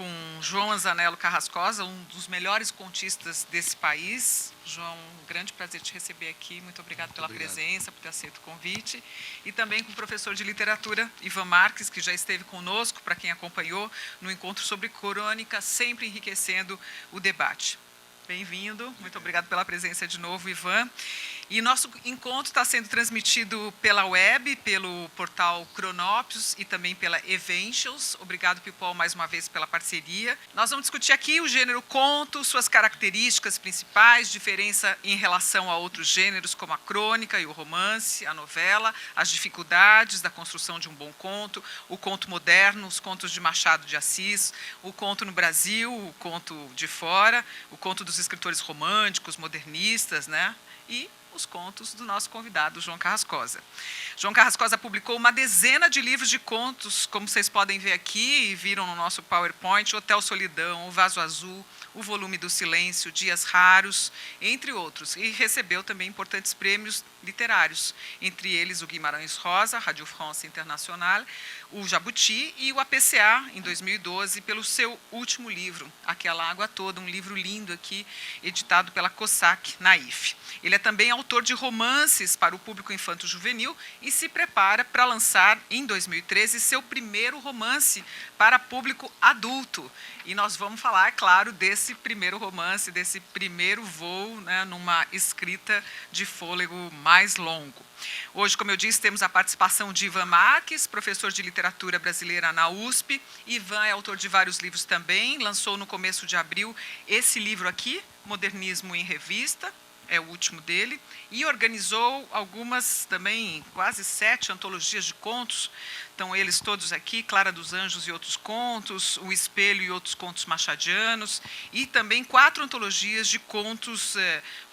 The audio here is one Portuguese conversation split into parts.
com João Anzanello Carrascosa, um dos melhores contistas desse país. João, um grande prazer te receber aqui. Muito obrigado pela presença, por ter aceito o convite. E também com o professor de literatura, Ivan Marques, que já esteve conosco, para quem acompanhou, no encontro sobre crônica, sempre enriquecendo o debate. Bem-vindo, muito obrigado pela presença de novo, Ivan. E nosso encontro está sendo transmitido pela web, pelo portal Cronópios e também pela Eventials. Obrigado, Pipol, mais uma vez pela parceria. Nós vamos discutir aqui o gênero conto, suas características principais, diferença em relação a outros gêneros, como a crônica e o romance, a novela, as dificuldades da construção de um bom conto, o conto moderno, os contos de Machado de Assis, o conto no Brasil, o conto de fora, o conto dos escritores românticos, modernistas, né? E os contos do nosso convidado, João Carrascosa. João Carrascosa publicou uma dezena de livros de contos, como vocês podem ver aqui, e viram no nosso PowerPoint, Hotel Solidão, O Vaso Azul, O Volume do Silêncio, Dias Raros, entre outros. E recebeu também importantes prêmios literários, entre eles o Guimarães Rosa, Radio France Internacional, o Jabuti e o APCA, em 2012, pelo seu último livro, Aquela Água Toda, um livro lindo aqui, editado pela COSAC, na IF. Ele é também autor de romances para o público infanto-juvenil e se prepara para lançar, em 2013, seu primeiro romance para público adulto. E nós vamos falar, claro, desse primeiro romance, desse primeiro voo, né, numa escrita de fôlego mais longo. Hoje, como eu disse, temos a participação de Ivan Marques, professor de literatura brasileira na USP. Ivan é autor de vários livros também, lançou no começo de abril esse livro aqui, Modernismo em Revista, é o último dele, e organizou algumas também, quase 7 antologias de contos. Estão eles todos aqui, Clara dos Anjos e Outros Contos, O Espelho e Outros Contos Machadianos, e também 4 antologias de contos,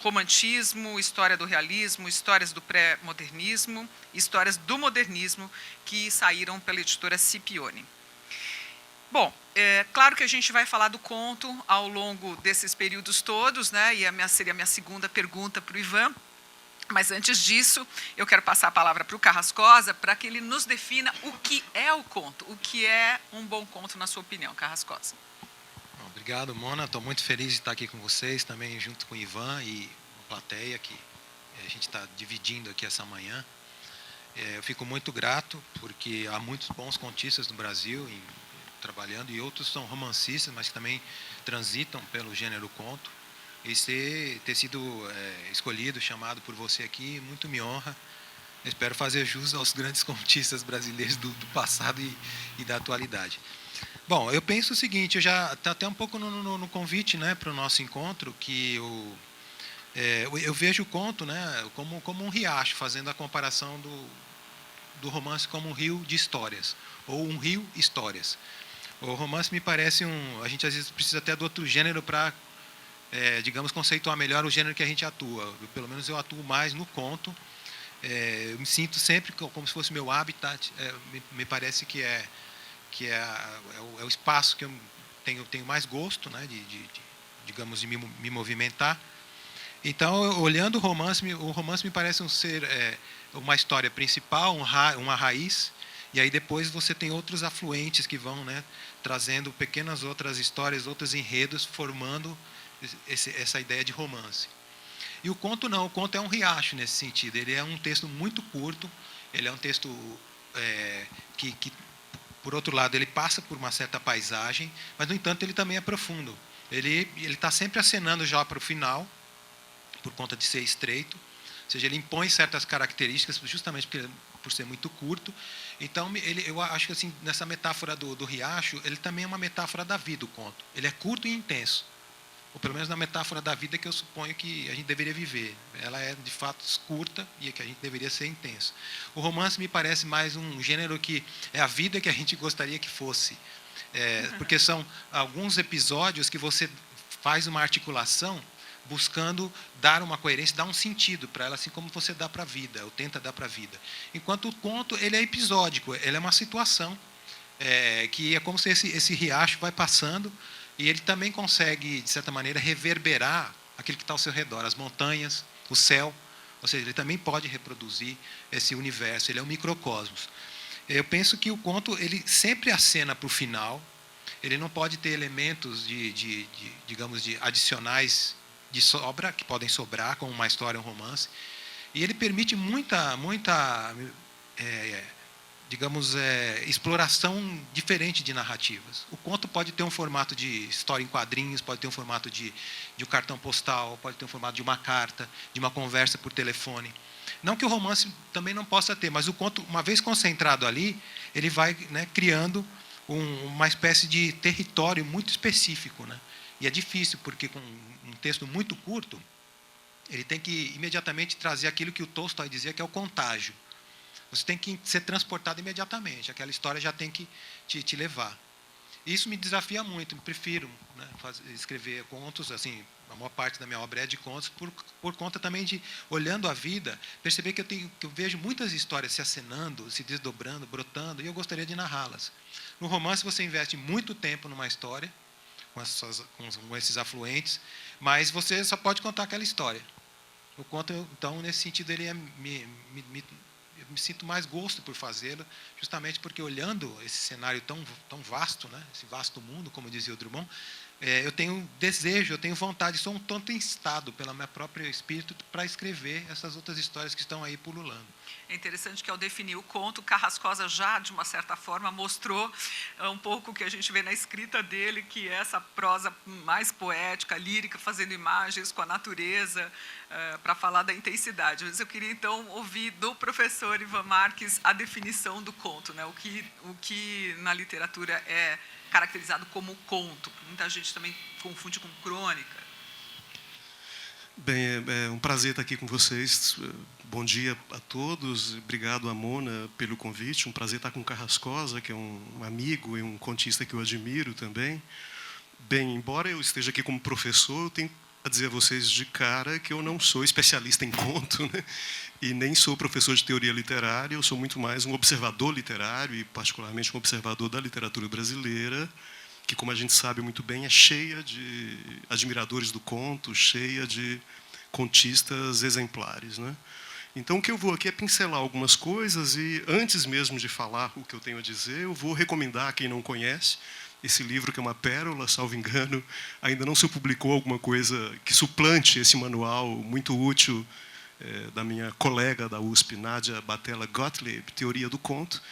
romantismo, história do realismo, histórias do pré-modernismo, histórias do modernismo, que saíram pela editora Scipione. Bom, é claro que a gente vai falar do conto ao longo desses períodos todos, né? E seria a minha segunda pergunta para o Ivan. Mas antes disso, eu quero passar a palavra para o Carrascosa para que ele nos defina o que é o conto, o que é um bom conto, na sua opinião, Carrascosa. Obrigado, Mona. Estou muito feliz de estar aqui com vocês, também junto com o Ivan e a plateia, que a gente está dividindo aqui essa manhã. Eu fico muito grato, porque há muitos bons contistas no Brasil trabalhando, e outros são romancistas, mas que também transitam pelo gênero conto. E ter sido escolhido, chamado por você aqui, muito me honra. Eu espero fazer jus aos grandes contistas brasileiros do passado e da atualidade. Bom, eu penso o seguinte, eu já está até um pouco no convite, né, para o nosso encontro, que eu vejo o conto, né, como um riacho, fazendo a comparação do romance como um rio de histórias, ou um rio histórias. O romance me parece a gente às vezes precisa até do outro gênero para, digamos, conceituar melhor o gênero que a gente atua. Pelo menos eu atuo mais no conto. Eu me sinto sempre como se fosse meu habitat. Me parece que é o espaço que eu tenho mais gosto, né, digamos, de me movimentar. Então, olhando o romance me parece ser uma história principal, uma raiz. E aí depois você tem outros afluentes que vão, né, trazendo pequenas outras histórias, outros enredos, formando essa ideia de romance. E o conto não, o conto é um riacho nesse sentido. Ele é um texto muito curto, ele é um texto que, por outro lado, ele passa por uma certa paisagem, mas, no entanto, ele também é profundo. Ele está sempre acenando já para o final, por conta de ser estreito, ou seja, ele impõe certas características, justamente por ser muito curto. Então, eu acho que, assim, nessa metáfora do riacho, ele também é uma metáfora da vida, o conto. Ele é curto e intenso, ou pelo menos na metáfora da vida que eu suponho que a gente deveria viver. Ela é, de fato, curta e que a gente deveria ser intenso. O romance me parece mais um gênero que é a vida que a gente gostaria que fosse. Porque são alguns episódios que você faz uma articulação buscando dar uma coerência, dar um sentido para ela, assim como você dá para a vida, ou tenta dar para a vida. Enquanto o conto, ele é episódico, ele é uma situação, que é como se esse riacho vai passando, e ele também consegue, de certa maneira, reverberar aquilo que está ao seu redor, as montanhas, o céu, ou seja, ele também pode reproduzir esse universo, ele é um microcosmos. Eu penso que o conto, ele sempre acena para o final, ele não pode ter elementos digamos, de adicionais de sobra, que podem sobrar, como uma história, um romance. E ele permite muita digamos, exploração diferente de narrativas. O conto pode ter um formato de história em quadrinhos, pode ter um formato de um cartão postal, pode ter um formato de uma carta, de uma conversa por telefone. Não que o romance também não possa ter, mas o conto, uma vez concentrado ali, ele vai, né, criando uma espécie de território muito específico, né? E é difícil, porque com um texto muito curto, ele tem que imediatamente trazer aquilo que o Tolstói dizia, que é o contágio. Você tem que ser transportado imediatamente, aquela história já tem que te levar. Isso me desafia muito, eu prefiro, né, escrever contos, assim, a maior parte da minha obra é de contos, por conta também de, olhando a vida, perceber que eu vejo muitas histórias se acenando, se desdobrando, brotando, e eu gostaria de narrá-las. No romance, você investe muito tempo numa história, com esses afluentes, mas você só pode contar aquela história. O conto, então, nesse sentido, ele eu me sinto mais gosto por fazê-lo, justamente porque, olhando esse cenário tão vasto, né, esse vasto mundo, como dizia o Drummond, eu tenho desejo, eu tenho vontade, sou um tanto instado pelo meu próprio espírito para escrever essas outras histórias que estão aí pululando. É interessante que, ao definir o conto, Carrascosa já, de uma certa forma, mostrou um pouco o que a gente vê na escrita dele, que é essa prosa mais poética, lírica, fazendo imagens com a natureza, para falar da intensidade. Mas eu queria, então, ouvir do professor Ivan Marques a definição do conto, né? O que na literatura é caracterizado como conto. Muita gente também confunde com crônica. Bem, é um prazer estar aqui com vocês. Bom dia a todos. Obrigado, Mona, pelo convite. Um prazer estar com o Carrascosa, que é um amigo e um contista que eu admiro também. Bem, embora eu esteja aqui como professor, eu tenho a dizer a vocês de cara que eu não sou especialista em conto, né? E nem sou professor de teoria literária. Eu sou muito mais um observador literário e, particularmente, um observador da literatura brasileira, que, como a gente sabe muito bem, é cheia de admiradores do conto, cheia de contistas exemplares, né? Então, o que eu vou aqui é pincelar algumas coisas e, antes mesmo de falar o que eu tenho a dizer, eu vou recomendar a quem não conhece esse livro, que é uma pérola, salvo engano, ainda não se publicou alguma coisa que suplante esse manual muito útil da minha colega da USP, Nádia Batella Gottlieb, Teoria do Conto.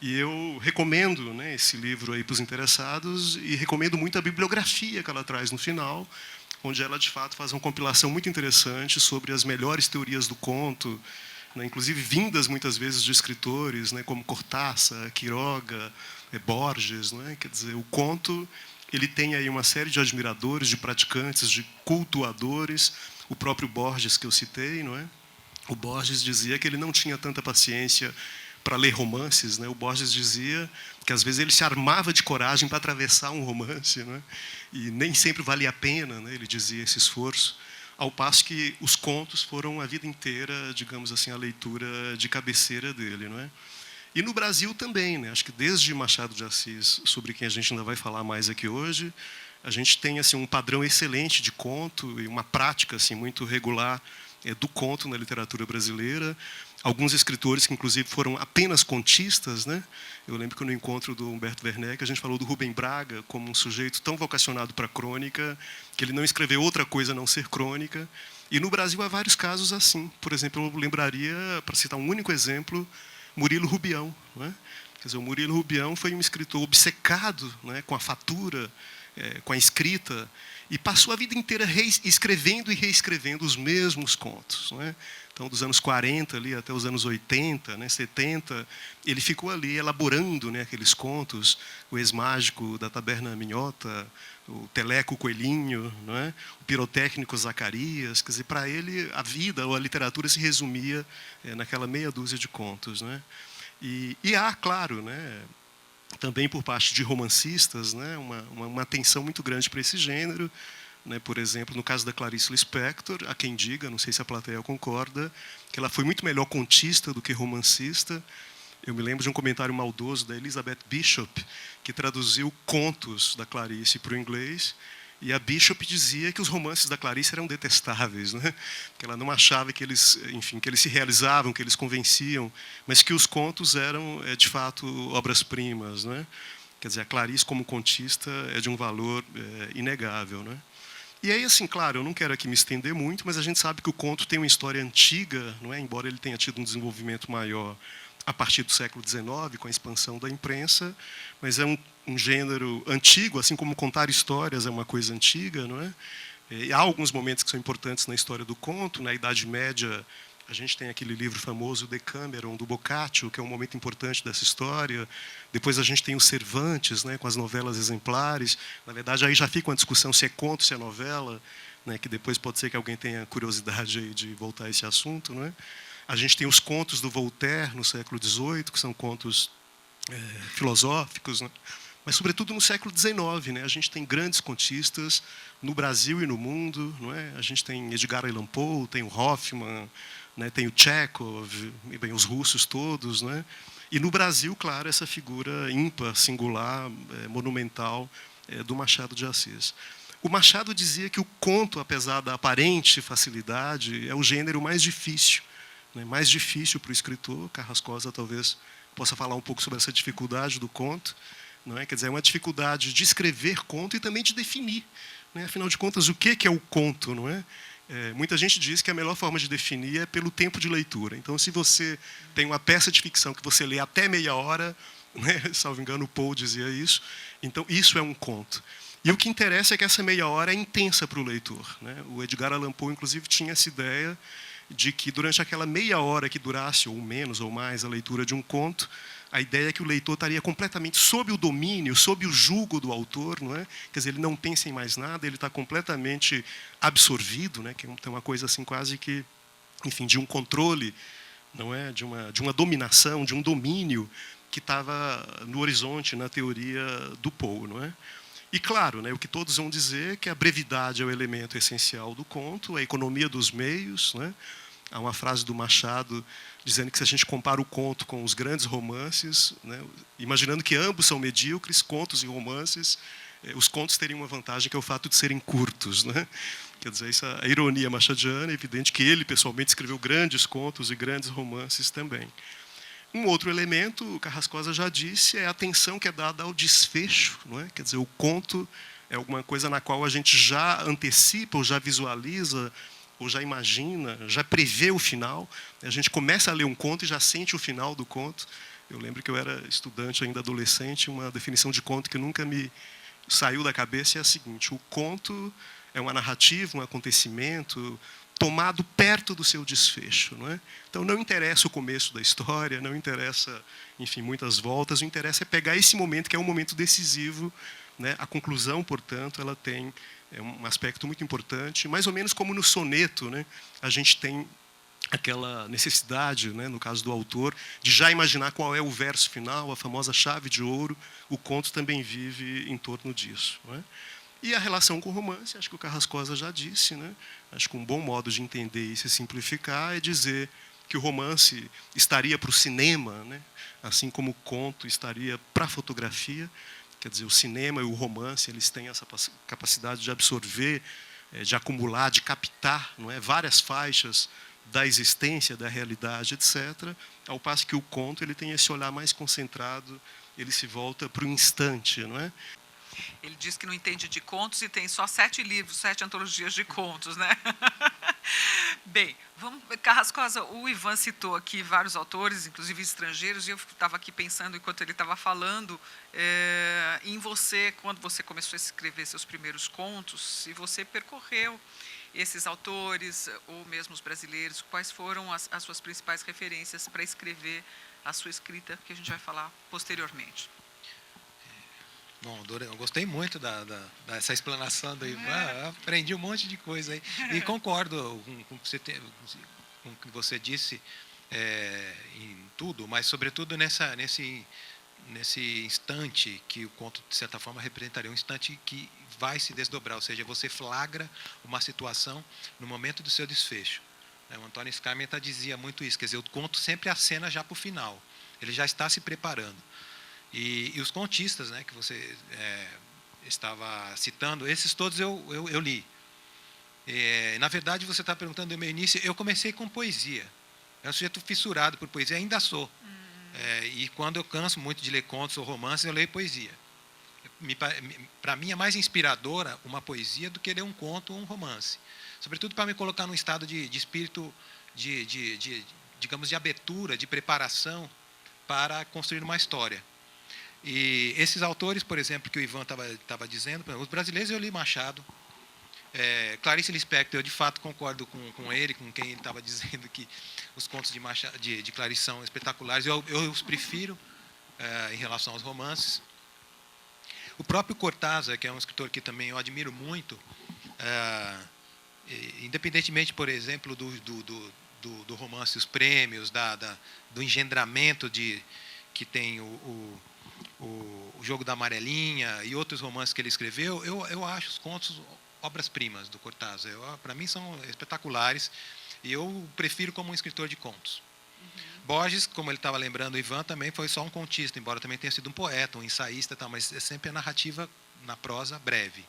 E eu recomendo, né, esse livro aí para os interessados e recomendo muito a bibliografia que ela traz no final, onde ela, de fato, faz uma compilação muito interessante sobre as melhores teorias do conto, né, inclusive vindas, muitas vezes, de escritores, né, como Cortázar, Quiroga, Borges. Né? Quer dizer, o conto ele tem aí uma série de admiradores, de praticantes, de cultuadores. O próprio Borges, que eu citei, não é? O Borges dizia que ele não tinha tanta paciência para ler romances, né? O Borges dizia que às vezes ele se armava de coragem para atravessar um romance, né? E nem sempre valia a pena, né? Ele dizia esse esforço, ao passo que os contos foram a vida inteira, digamos assim, a leitura de cabeceira dele, não é? E no Brasil também, né? Acho que desde Machado de Assis, sobre quem a gente ainda vai falar mais aqui hoje, a gente tem assim um padrão excelente de conto e uma prática assim muito regular do conto na literatura brasileira. Alguns escritores que, inclusive, foram apenas contistas, né? Eu lembro que no encontro do Humberto Werneck, a gente falou do Rubem Braga como um sujeito tão vocacionado para a crônica, que ele não escreveu outra coisa a não ser crônica. E no Brasil há vários casos assim. Por exemplo, eu lembraria, para citar um único exemplo, Murilo Rubião. Né? Quer dizer, o Murilo Rubião foi um escritor obcecado, né, com a fatura, com a escrita, e passou a vida inteira escrevendo e reescrevendo os mesmos contos. Né? Então, dos anos 40 ali, até os anos 80, né, 70, ele ficou ali elaborando, né, aqueles contos, o Ex-Mágico da Taberna Minhota, o Teleco Coelhinho, não é? O Pirotécnico Zacarias. Quer dizer, para ele, a vida ou a literatura se resumia naquela meia dúzia de contos. Né? E há, claro, né, também por parte de romancistas, né, uma atenção muito grande para esse gênero. Né, por exemplo, no caso da Clarice Lispector, há quem diga, não sei se a plateia concorda, que ela foi muito melhor contista do que romancista. Eu me lembro de um comentário maldoso da Elizabeth Bishop, que traduziu contos da Clarice para o inglês, e a Bishop dizia que os romances da Clarice eram detestáveis, né? Que ela não achava que eles, enfim, que eles se realizavam, que eles convenciam, mas que os contos eram, de fato, obras-primas, né? Quer dizer, a Clarice, como contista, é de um valor inegável, né? E aí, assim, claro, eu não quero aqui me estender muito, mas a gente sabe que o conto tem uma história antiga, não é? Embora ele tenha tido um desenvolvimento maior a partir do século XIX, com a expansão da imprensa, mas é um gênero antigo, assim como contar histórias é uma coisa antiga, não é? E há alguns momentos que são importantes na história do conto. Na Idade Média, a gente tem aquele livro famoso, Decameron, do Boccaccio, que é um momento importante dessa história. Depois a gente tem o Cervantes, né, com as novelas exemplares. Na verdade, aí já fica uma discussão se é conto, se é novela, né, que depois pode ser que alguém tenha curiosidade aí de voltar a esse assunto, não é? A gente tem os contos do Voltaire, no século XVIII, que são contos filosóficos, né? Mas, sobretudo, no século XIX, né? A gente tem grandes contistas no Brasil e no mundo, não é? A gente tem Edgar Allan Poe, tem o Hoffmann, né? Tem o Chekhov, e bem, os russos todos, né? E no Brasil, claro, essa figura ímpar, singular, monumental, do Machado de Assis. O Machado dizia que o conto, apesar da aparente facilidade, é o gênero mais difícil, né? Mais difícil para o escritor. Carrascosa talvez possa falar um pouco sobre essa dificuldade do conto. Não é? Quer dizer, é uma dificuldade de escrever conto e também de definir, né? Afinal de contas, o que é o conto, não é? Muita gente diz que a melhor forma de definir é pelo tempo de leitura. Então, se você tem uma peça de ficção que você lê até meia hora, né? Salvo engano, o Poe dizia isso, então isso é um conto. E o que interessa é que essa meia hora é intensa para o leitor, né? O Edgar Allan Poe, inclusive, tinha essa ideia de que durante aquela meia hora que durasse, ou menos ou mais, a leitura de um conto, a ideia é que o leitor estaria completamente sob o domínio, sob o jugo do autor, não é? Quer dizer, ele não pensa em mais nada, ele está completamente absorvido, né? Que tem uma coisa assim quase que, enfim, de um controle, não é? De uma dominação, de um domínio que estava no horizonte, na teoria do Poe, não é? E claro, né, o que todos vão dizer é que a brevidade é o elemento essencial do conto, a economia dos meios, né? Há uma frase do Machado dizendo que se a gente compara o conto com os grandes romances, né, imaginando que ambos são medíocres, contos e romances, os contos teriam uma vantagem que é o fato de serem curtos, né? Quer dizer, essa a ironia machadiana, é evidente que ele pessoalmente escreveu grandes contos e grandes romances também. Um outro elemento, o Carrascosa já disse, é a atenção que é dada ao desfecho, não é? Quer dizer, o conto é alguma coisa na qual a gente já antecipa ou já visualiza ou já imagina, já prevê o final. A gente começa a ler um conto e já sente o final do conto. Eu lembro que eu era estudante, ainda adolescente, uma definição de conto que nunca me saiu da cabeça é a seguinte: o conto é uma narrativa, um acontecimento tomado perto do seu desfecho, não é? Então não interessa o começo da história, não interessa, enfim, muitas voltas, o que interessa é pegar esse momento que é um momento decisivo, né? A conclusão, portanto, ela tem um aspecto muito importante, mais ou menos como no soneto, né? A gente tem aquela necessidade, né, no caso do autor, de já imaginar qual é o verso final, a famosa chave de ouro. O conto também vive em torno disso, não é? E a relação com o romance, acho que o Carrascosa já disse, né? Acho que um bom modo de entender e se simplificar é dizer que o romance estaria para o cinema, né? Assim como o conto estaria para a fotografia. Quer dizer, o cinema e o romance, eles têm essa capacidade de absorver, de acumular, de captar, não é? Várias faixas da existência, da realidade, etc. Ao passo que o conto ele tem esse olhar mais concentrado, ele se volta para o instante, não é? Ele diz que não entende de contos e tem só 7 livros, 7 antologias de contos, né? Bem, vamos, Carrascosa, o Ivan citou aqui vários autores, inclusive estrangeiros, e eu estava aqui pensando, enquanto ele estava falando, em você, quando você começou a escrever seus primeiros contos, se você percorreu esses autores, ou mesmo os brasileiros, quais foram as suas principais referências para escrever a sua escrita, que a gente vai falar posteriormente. Bom, eu gostei muito dessa explanação do Ivan, aprendi um monte de coisa aí. E concordo com o que você disse em tudo, mas sobretudo nesse instante que o conto, de certa forma, representaria um instante que vai se desdobrar, ou seja, você flagra uma situação no momento do seu desfecho. O Antônio Scarmenta dizia muito isso, quer dizer, o conto sempre acena já para o final, ele já está se preparando. E os contistas, né, que você estava citando, esses todos eu li. Na verdade, você está perguntando do meu início, eu comecei com poesia. É um sujeito fissurado por poesia, ainda sou. E quando eu canso muito de ler contos ou romances, eu leio poesia. para mim, é mais inspiradora uma poesia do que ler um conto ou um romance. Sobretudo para me colocar num estado de espírito, digamos, de abertura, de preparação para construir uma história. E esses autores, por exemplo, que o Ivan estava dizendo, os brasileiros, eu li Machado, Clarice Lispector, eu de fato concordo com ele, com quem ele estava dizendo que os contos de Clarice são espetaculares, eu os prefiro em relação aos romances. O próprio Cortázar, que é um escritor que também eu admiro muito, independentemente, por exemplo, do romance Os Prêmios, do engendramento que tem o Jogo da Amarelinha e outros romances que ele escreveu, eu acho os contos obras-primas do Cortázar. Para mim são espetaculares e eu prefiro como um escritor de contos. Borges, como ele estava lembrando, o Ivan também foi só um contista, embora também tenha sido um poeta, um ensaísta, mas é sempre a narrativa na prosa breve.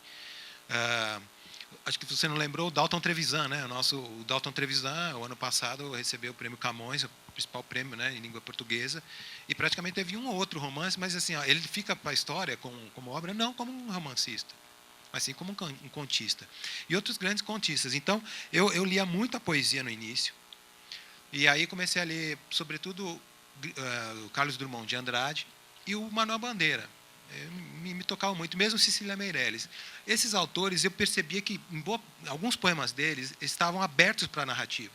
Acho que você não lembrou o Dalton Trevisan, né? O Dalton Trevisan, o ano passado, recebeu o prêmio Camões, o principal prêmio, né, em língua portuguesa, e praticamente teve um ou outro romance, mas assim, ele fica para a história como obra, não como um romancista, mas sim como um contista. E outros grandes contistas. Então, eu lia muita poesia no início, e aí comecei a ler, sobretudo, o Carlos Drummond de Andrade e o Manuel Bandeira. Me tocavam muito, mesmo Cecília Meirelles. Esses autores, eu percebia que alguns poemas deles estavam abertos para a narrativa.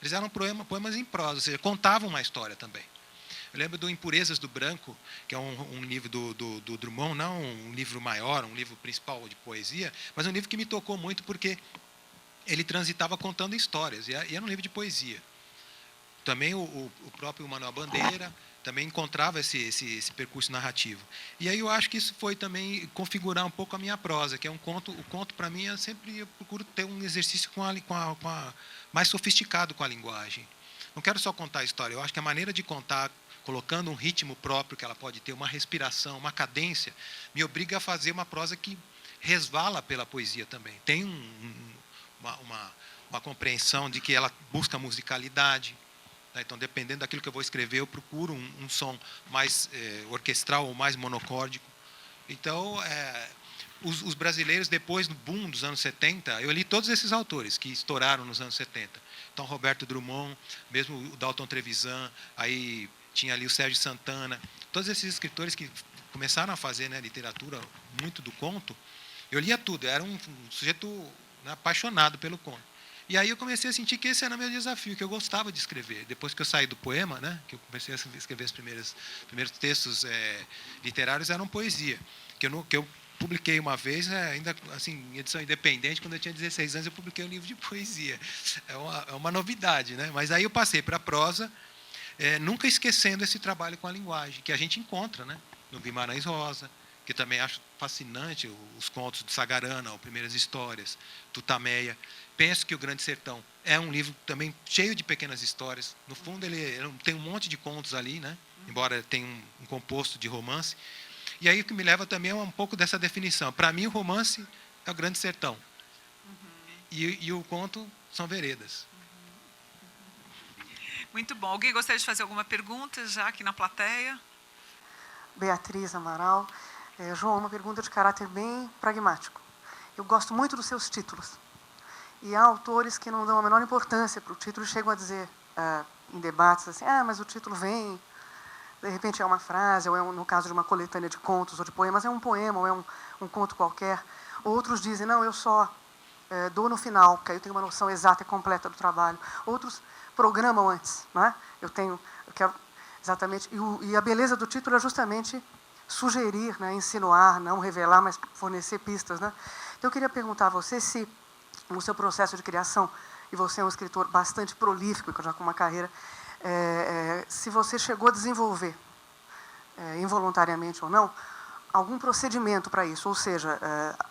Eles eram poemas em prosa, ou seja, contavam uma história também. Eu lembro do Impurezas do Branco, que é um livro do Drummond, não um livro maior, um livro principal de poesia, mas um livro que me tocou muito porque ele transitava contando histórias, e era um livro de poesia. Também o próprio Manuel Bandeira também encontrava esse percurso narrativo. E aí eu acho que isso foi também configurar um pouco a minha prosa, que é um conto. O conto, para mim, eu procuro ter um exercício mais sofisticado com a linguagem. Não quero só contar a história, eu acho que a maneira de contar, colocando um ritmo próprio que ela pode ter, uma respiração, uma cadência, me obriga a fazer uma prosa que resvala pela poesia também. Tem uma compreensão de que ela busca musicalidade. Então, dependendo daquilo que eu vou escrever, eu procuro um som mais orquestral ou mais monocórdico. Então, os brasileiros, depois do boom dos anos 70, eu li todos esses autores que estouraram nos anos 70. Então, Roberto Drummond, mesmo o Dalton Trevisan, aí tinha ali o Sérgio Santana, todos esses escritores que começaram a fazer, né, literatura muito do conto, eu lia tudo, eu era um sujeito, né, apaixonado pelo conto. E aí eu comecei a sentir que esse era o meu desafio, que eu gostava de escrever. Depois que eu saí do poema, né, que eu comecei a escrever os primeiros textos literários, eram poesia. Que eu publiquei uma vez, ainda assim, em edição independente, quando eu tinha 16 anos, eu publiquei um livro de poesia. É uma novidade, né? Mas aí eu passei para a prosa, nunca esquecendo esse trabalho com a linguagem, que a gente encontra, né, no Guimarães Rosa, que também acho fascinante, os contos de Sagarana, ou Primeiras Histórias, Tutameia. Penso que O Grande Sertão é um livro também cheio de pequenas histórias. No fundo, ele tem um monte de contos ali, né? Embora tenha um composto de romance. E aí o que me leva também é um pouco dessa definição. Para mim, o romance é O Grande Sertão. E o conto são veredas. Muito bom. Alguém gostaria de fazer alguma pergunta já aqui na plateia? Beatriz Amaral. João, uma pergunta de caráter bem pragmático. Eu gosto muito dos seus títulos. E há autores que não dão a menor importância para o título e chegam a dizer, em debates, assim, mas o título vem, de repente é uma frase, ou no caso de uma coletânea de contos ou de poemas, é um poema ou é um conto qualquer. Outros dizem, não, eu só dou no final, porque aí eu tenho uma noção exata e completa do trabalho. Outros programam antes. Né? Eu quero exatamente... E a beleza do título é justamente sugerir, né, insinuar, não revelar, mas fornecer pistas. Né? Então, eu queria perguntar a você se, no seu processo de criação, e você é um escritor bastante prolífico, já com uma carreira, se você chegou a desenvolver, involuntariamente ou não, algum procedimento para isso, ou seja,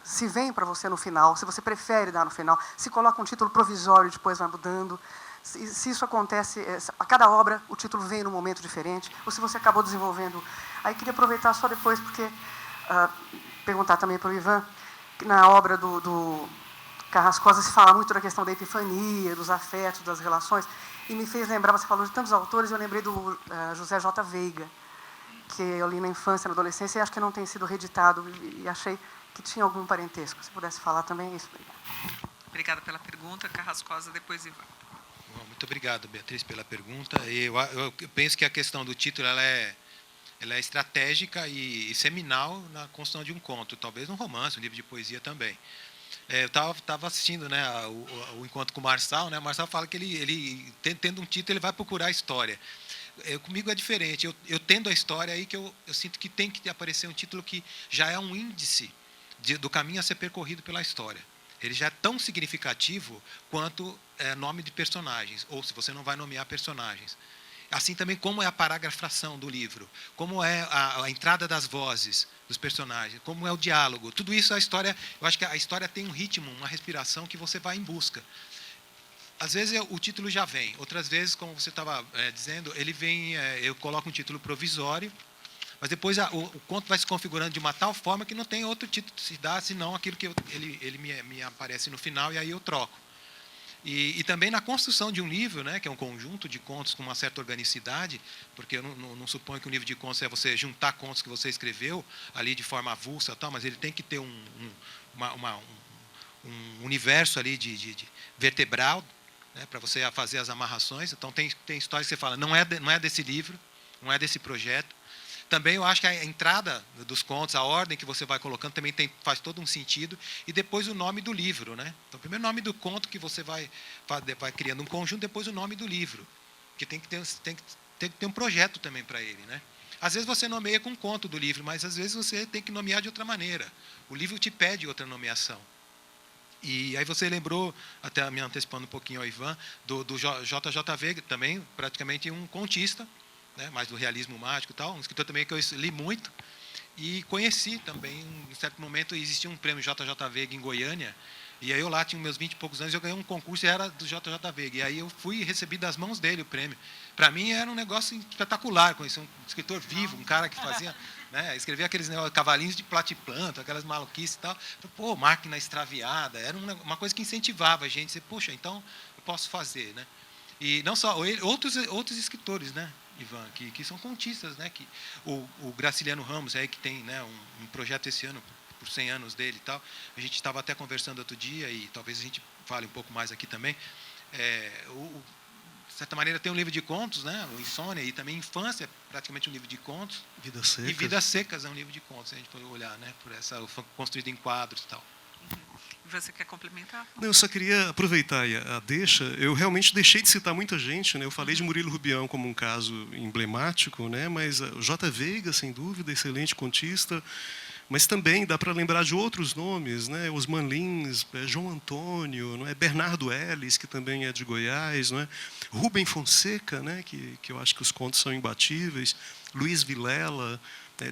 se vem para você no final, se você prefere dar no final, se coloca um título provisório e depois vai mudando, se isso acontece, a cada obra o título vem num momento diferente, ou se você acabou desenvolvendo. Aí queria aproveitar só depois, porque perguntar também para o Ivan, que na obra do Carrascosa se fala muito da questão da epifania, dos afetos, das relações, e me fez lembrar, você falou de tantos autores, eu lembrei do José J. Veiga, que eu li na infância, na adolescência, e acho que não tem sido reeditado, e achei que tinha algum parentesco. Se pudesse falar também, é isso. Obrigada pela pergunta. Carrascosa, depois Ivan. Bom, muito obrigado, Beatriz, pela pergunta. Eu penso que a questão do título ela é estratégica e seminal na construção de um conto, talvez um romance, um livro de poesia também. Eu estava assistindo, né, o encontro com o Marçal, né? O Marçal fala que ele tendo um título, ele vai procurar a história. Comigo é diferente. Eu tendo a história aí que eu sinto que tem que aparecer um título que já é um índice do caminho a ser percorrido pela história. Ele já é tão significativo quanto nome de personagens, ou se você não vai nomear personagens. Assim também como é a paragrafação do livro, como é a entrada das vozes dos personagens, como é o diálogo. Tudo isso, a história, eu acho que a história tem um ritmo, uma respiração que você vai em busca. Às vezes o título já vem, outras vezes, como você estava dizendo, ele vem, eu coloco um título provisório, mas depois o conto vai se configurando de uma tal forma que não tem outro título que se dá, senão aquilo que ele me aparece no final, e aí eu troco. E também na construção de um livro, né, que é um conjunto de contos com uma certa organicidade, porque eu não suponho que um livro de contos é você juntar contos que você escreveu ali de forma avulsa, tal, mas ele tem que ter um universo ali de vertebral, né, para você fazer as amarrações. Então tem histórias que você fala, não é desse livro, não é desse projeto. Também eu acho que a entrada dos contos, a ordem que você vai colocando, também faz todo um sentido. E depois o nome do livro, né? Então, primeiro o nome do conto que você vai criando um conjunto, depois o nome do livro. Que tem que ter um projeto também para ele, né? Às vezes você nomeia com um conto do livro, mas às vezes você tem que nomear de outra maneira. O livro te pede outra nomeação. E aí você lembrou, até me antecipando um pouquinho ao Ivan, do J.J. Veiga, também praticamente um contista, né, mais do realismo mágico e tal, um escritor também que eu li muito e conheci também. Em certo momento existia um prêmio J.J. Veiga em Goiânia, e aí eu lá tinha meus 20 e poucos anos, eu ganhei um concurso e era do J.J. Veiga, e aí eu fui e recebi das mãos dele o prêmio. Para mim era um negócio espetacular, conhecer um escritor vivo, um cara que fazia, né, escrevia aqueles cavalinhos de platiplanta, aquelas maluquices e tal. Pô, máquina extraviada, era uma coisa que incentivava a gente, dizer, poxa, então eu posso fazer, né? E não só ele, outros escritores, né, Ivan, que são contistas, né, que o Graciliano Ramos aí que tem, né, um projeto esse ano por 100 anos dele e tal. A gente estava até conversando outro dia e talvez a gente fale um pouco mais aqui também. De certa maneira tem um livro de contos, né, o Insônia, e também Infância é praticamente um livro de contos. Vidas Secas. E Vidas Secas é um livro de contos, se a gente for olhar, né, por essa construído em quadros e tal. Você quer complementar? Não, eu só queria aproveitar a deixa. Eu realmente deixei de citar muita gente, né? Eu falei de Murilo Rubião como um caso emblemático, né? Mas o J. Veiga, sem dúvida, excelente contista. Mas também dá para lembrar de outros nomes, né? Osman Lins, João Antônio, não é? Bernardo Ellis, que também é de Goiás, não é? Rubem Fonseca, né? Que eu acho que os contos são imbatíveis. Luiz Vilela,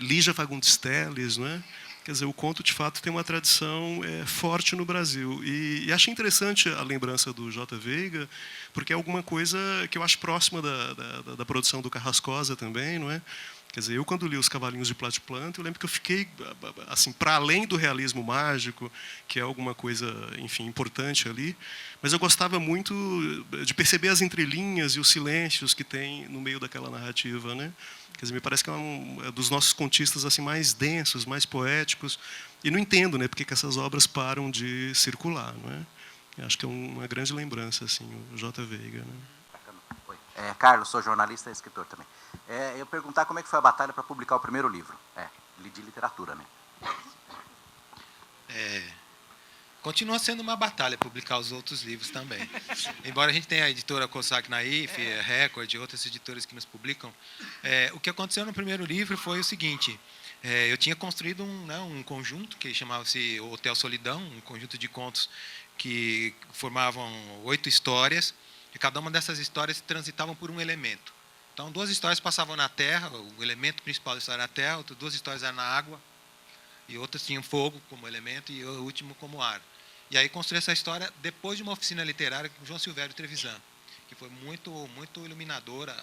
Lígia Fagundes Telles, não é? Quer dizer, o conto, de fato, tem uma tradição forte no Brasil. E achei interessante a lembrança do J. Veiga, porque é alguma coisa que eu acho próxima da produção do Carrascosa também, não é? Quer dizer, eu, quando li Os Cavalinhos de Platiplanta, eu lembro que eu fiquei, assim, para além do realismo mágico, que é alguma coisa, enfim, importante ali, mas eu gostava muito de perceber as entrelinhas e os silêncios que tem no meio daquela narrativa, né? Quer dizer, me parece que é dos nossos contistas assim, mais densos, mais poéticos. E não entendo, né, porque que essas obras param de circular, não é? Eu acho que é uma grande lembrança, assim, o J. Veiga, né? Oi. Carlos, sou jornalista e escritor também. Eu perguntar como é que foi a batalha para publicar o primeiro livro. De literatura, né? Continua sendo uma batalha publicar os outros livros também. Embora a gente tenha a editora Cossack Naif, Record e outras editoras que nos publicam, o que aconteceu no primeiro livro foi o seguinte: eu tinha construído um conjunto que chamava-se Hotel Solidão, um conjunto de contos que formavam 8 histórias, e cada uma dessas histórias transitavam por um elemento. Então, 2 histórias passavam na terra, o elemento principal da história era a terra, outras 2 histórias eram na água, e outras tinham fogo como elemento e o último como ar. E aí construí essa história depois de uma oficina literária com João Silvério Trevisan, que foi muito, muito iluminadora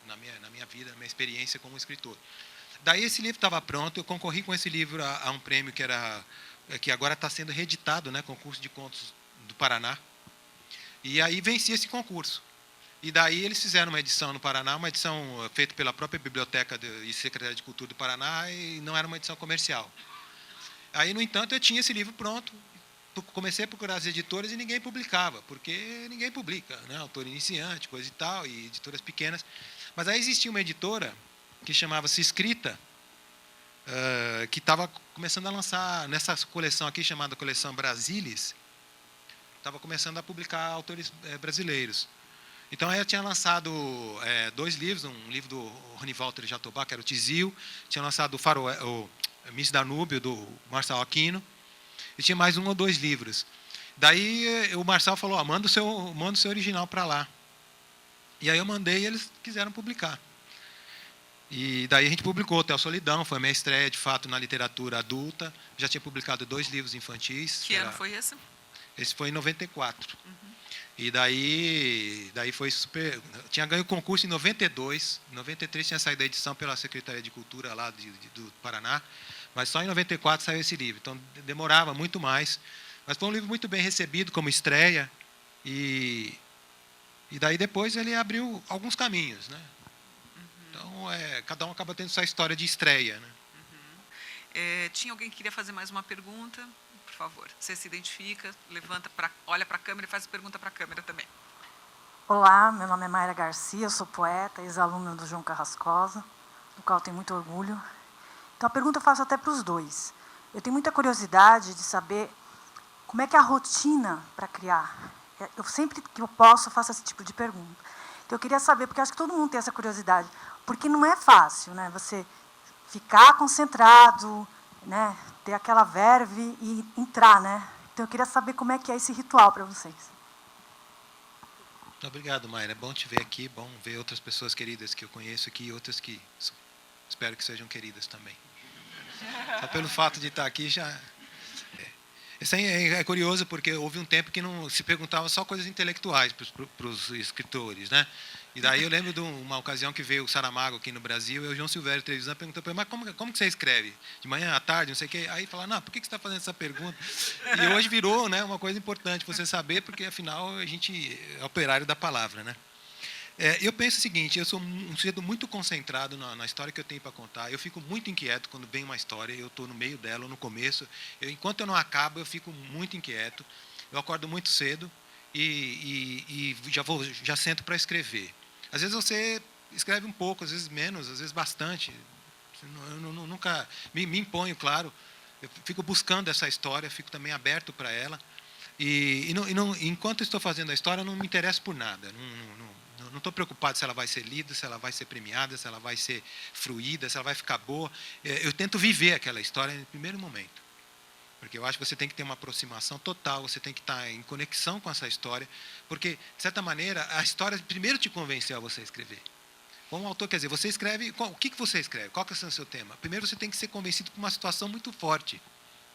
na minha vida, na minha experiência como escritor. Daí esse livro estava pronto, eu concorri com esse livro a um prêmio que agora está sendo reeditado, né, concurso de contos do Paraná. E aí venci esse concurso. E daí eles fizeram uma edição no Paraná, uma edição feita pela própria Biblioteca e Secretaria de Cultura do Paraná, e não era uma edição comercial. Aí, no entanto, eu tinha esse livro pronto, comecei a procurar as editoras e ninguém publicava, porque ninguém publica, né? Autor iniciante, coisa e tal, e editoras pequenas. Mas aí existia uma editora que chamava-se Escrita, que estava começando a lançar, nessa coleção aqui, chamada Coleção Brasilis, estava começando a publicar autores brasileiros. Então, eu tinha lançado 2 livros, um livro do Rony Walter Jatobá, que era o Tizil, tinha lançado o Miss Danúbio, do Marçal Aquino, e tinha mais 1 ou 2 livros. Daí, o Marçal falou, manda o seu original para lá. E aí eu mandei e eles quiseram publicar. E daí a gente publicou Hotel Solidão, foi a minha estreia, de fato, na literatura adulta. Já tinha publicado 2 livros infantis. Que ano foi esse? Esse foi em 94. E daí foi super... Tinha ganho o concurso em 92. Em 93 tinha saído da edição pela Secretaria de Cultura lá do Paraná. Mas só em 94 saiu esse livro. Então, demorava muito mais. Mas foi um livro muito bem recebido como estreia. E daí depois ele abriu alguns caminhos, né? Então, cada um acaba tendo sua história de estreia, né? Tinha alguém que queria fazer mais uma pergunta? Por favor, você se identifica, olha para a câmera e faz a pergunta para a câmera também. Olá, meu nome é Mayra Garcia, eu sou poeta, ex-aluna do João Carrascosa, do qual eu tenho muito orgulho. Então, a pergunta eu faço até para os dois. Eu tenho muita curiosidade de saber como é que é a rotina para criar. Eu sempre que eu posso, faço esse tipo de pergunta. Então, eu queria saber, porque acho que todo mundo tem essa curiosidade, porque não é fácil, né? Você ficar concentrado, né? Ter aquela verve e entrar, né? Então, eu queria saber como é que é esse ritual para vocês. Obrigado, Mayra. É bom te ver aqui, bom ver outras pessoas queridas que eu conheço aqui e outras que espero que sejam queridas também. Só pelo fato de estar aqui já... Isso aí é curioso, porque houve um tempo que não se perguntava só coisas intelectuais para os escritores, né? E daí eu lembro de uma ocasião que veio o Saramago aqui no Brasil, e o João Silvério televisão perguntou para ele, mas como que você escreve? De manhã, à tarde, não sei o quê? Aí falaram, não, por que você está fazendo essa pergunta? E hoje virou, né, uma coisa importante você saber, porque afinal a gente é operário da palavra, né? Eu penso o seguinte, eu sou um sujeito muito concentrado na história que eu tenho para contar. Eu fico muito inquieto quando vem uma história, eu estou no meio dela, ou no começo. Enquanto eu não acabo, eu fico muito inquieto. Eu acordo muito cedo e já sento para escrever. Às vezes você escreve um pouco, às vezes menos, às vezes bastante. Eu nunca me imponho, claro. Eu fico buscando essa história, fico também aberto para ela. Enquanto estou fazendo a história, eu não me interesso por nada. Não estou preocupado se ela vai ser lida, se ela vai ser premiada, se ela vai ser fruída, se ela vai ficar boa. Eu tento viver aquela história no primeiro momento. Porque eu acho que você tem que ter uma aproximação total, você tem que estar em conexão com essa história, porque, de certa maneira, a história primeiro te convenceu a você escrever. Como autor, quer dizer, você escreve... O que você escreve? Qual que é o seu tema? Primeiro você tem que ser convencido por uma situação muito forte,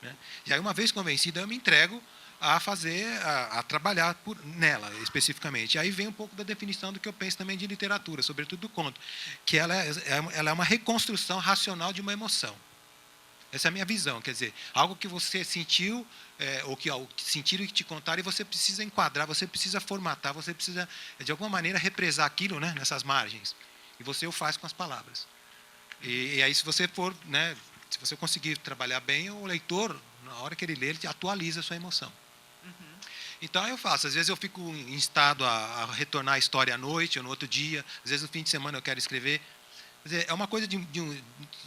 né? E aí, uma vez convencido, eu me entrego a trabalhar nela, especificamente. E aí vem um pouco da definição do que eu penso também de literatura, sobretudo do conto, que ela é uma reconstrução racional de uma emoção. Essa é a minha visão, quer dizer, algo que você sentiu, ou que sentiram e que te contaram, e você precisa enquadrar, você precisa formatar, você precisa, de alguma maneira, represar aquilo, né, nessas margens. E você o faz com as palavras. E aí, se você for, né, se você conseguir trabalhar bem, o leitor, na hora que ele lê, ele atualiza a sua emoção. Então, eu faço. Às vezes, eu fico em estado a retornar a história à noite, ou no outro dia. Às vezes, no fim de semana, eu quero escrever. Quer dizer, é uma coisa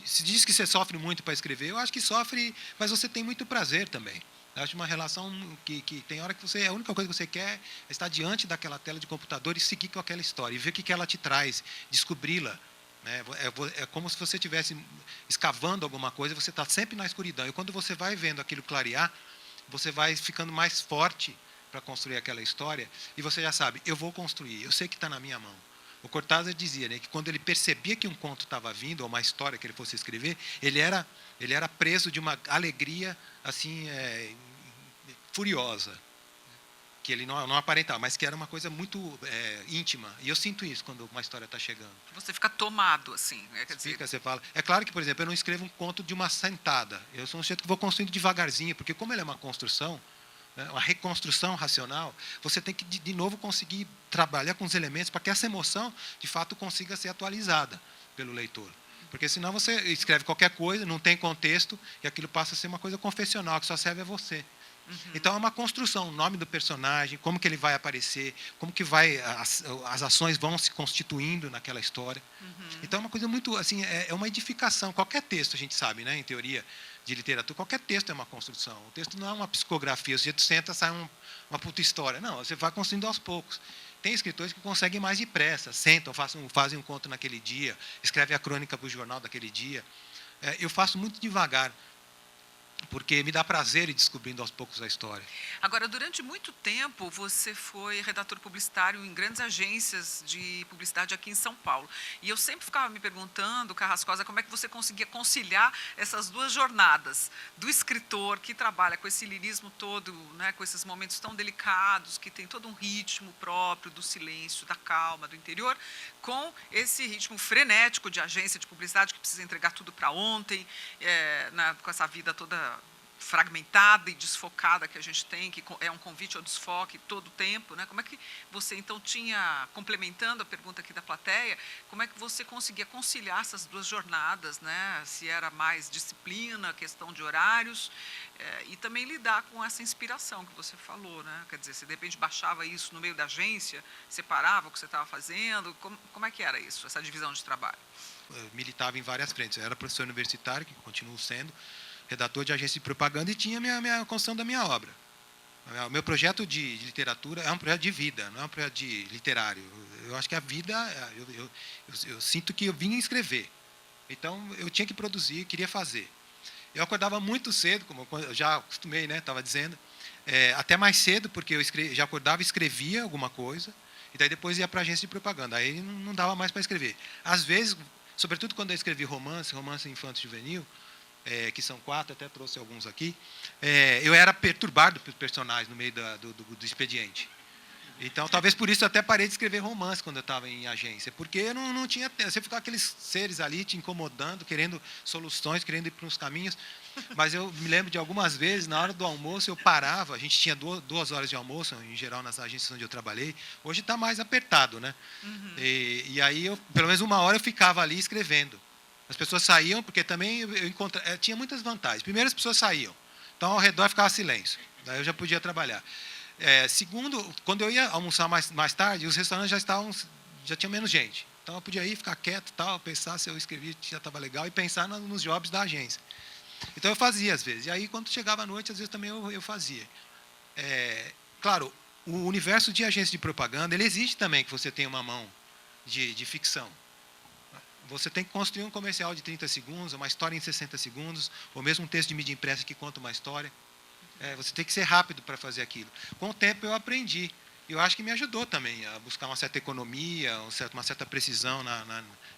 se diz que você sofre muito para escrever, eu acho que sofre, mas você tem muito prazer também. Eu acho uma relação que tem hora que a única coisa que você quer é estar diante daquela tela de computador e seguir com aquela história, e ver o que ela te traz, descobri-la. Né? É como se você estivesse escavando alguma coisa, você está sempre na escuridão. E quando você vai vendo aquilo clarear, você vai ficando mais forte para construir aquela história, e você já sabe, eu vou construir, eu sei que está na minha mão. O Cortázar dizia, né, que quando ele percebia que um conto estava vindo, ou uma história que ele fosse escrever, ele era preso de uma alegria assim, furiosa, que ele não aparentava, mas que era uma coisa muito íntima. E eu sinto isso quando uma história está chegando. Você fica tomado, assim. Quer dizer... Você fala. É claro que, por exemplo, eu não escrevo um conto de uma sentada. Eu sou um sujeito que vou construindo devagarzinho, porque como ele é uma construção, né, uma reconstrução racional, você tem que, de novo, conseguir trabalhar com os elementos para que essa emoção, de fato, consiga ser atualizada pelo leitor. Porque senão você escreve qualquer coisa, não tem contexto, e aquilo passa a ser uma coisa confessional, que só serve a você. Então é uma construção, o nome do personagem, como que ele vai aparecer, como que as ações vão se constituindo naquela história. Então é uma coisa muito, assim, é uma edificação. Qualquer texto, a gente sabe, né, em teoria de literatura, qualquer texto é uma construção. O texto não é uma psicografia, o sujeito senta, sai uma puta história. Não, você vai construindo aos poucos. Tem escritores que conseguem mais depressa, sentam, fazem um conto naquele dia, escrevem a crônica para o jornal daquele dia. Eu faço muito devagar, porque me dá prazer ir descobrindo aos poucos a história. Agora, durante muito tempo, você foi redator publicitário em grandes agências de publicidade aqui em São Paulo. E eu sempre ficava me perguntando, Carrascosa, como é que você conseguia conciliar essas duas jornadas, do escritor que trabalha com esse lirismo todo, né, com esses momentos tão delicados, que tem todo um ritmo próprio do silêncio, da calma, do interior, com esse ritmo frenético de agência de publicidade que precisa entregar tudo para ontem, com essa vida toda fragmentada e desfocada que a gente tem, que é um convite ao desfoque todo o tempo, né? Como é que você, então, complementando a pergunta aqui da plateia, como é que você conseguia conciliar essas duas jornadas, né? Se era mais disciplina, questão de horários, e também lidar com essa inspiração que você falou, né? Quer dizer, se de repente baixava isso no meio da agência, separava o que você estava fazendo, como é que era isso, essa divisão de trabalho? Eu militava em várias frentes. Eu era professor universitário, que continuo sendo, redator de agência de propaganda, e tinha a construção da minha obra. O meu projeto de literatura é um projeto de vida, não é um projeto de literário. Eu acho que a vida, eu sinto que eu vim escrever. Então, eu tinha que produzir, queria fazer. Eu acordava muito cedo, como eu já acostumei, né, estava dizendo, até mais cedo, porque eu já acordava e escrevia alguma coisa, e daí depois ia para a agência de propaganda. Aí não dava mais para escrever. Às vezes, sobretudo quando eu escrevi romance infanto-juvenil, que são 4, até trouxe alguns aqui, eu era perturbado pelos personagens no meio do expediente. Então, talvez por isso eu até parei de escrever romance quando eu estava em agência, porque não tinha tempo. Você ficava aqueles seres ali te incomodando, querendo soluções, querendo ir para uns caminhos. Mas eu me lembro de algumas vezes, na hora do almoço, eu parava, a gente tinha 2 horas de almoço, em geral, nas agências onde eu trabalhei. Hoje está mais apertado, né? E aí, pelo menos 1 hora, eu ficava ali escrevendo. As pessoas saíam, porque também tinha muitas vantagens. Primeiro, as pessoas saíam. Então, ao redor ficava silêncio. Daí eu já podia trabalhar. Segundo, quando eu ia almoçar mais tarde, os restaurantes já tinham menos gente. Então, eu podia ir, ficar quieto, tal, pensar se eu escrevi, já estava legal, e pensar nos jobs da agência. Então, eu fazia, às vezes. E aí, quando chegava a noite, às vezes, também eu fazia. Claro, o universo de agência de propaganda, ele exige também que você tenha uma mão de ficção. Você tem que construir um comercial de 30 segundos, uma história em 60 segundos, ou mesmo um texto de mídia impressa que conta uma história. Você tem que ser rápido para fazer aquilo. Com o tempo eu aprendi. E eu acho que me ajudou também a buscar uma certa economia, uma certa precisão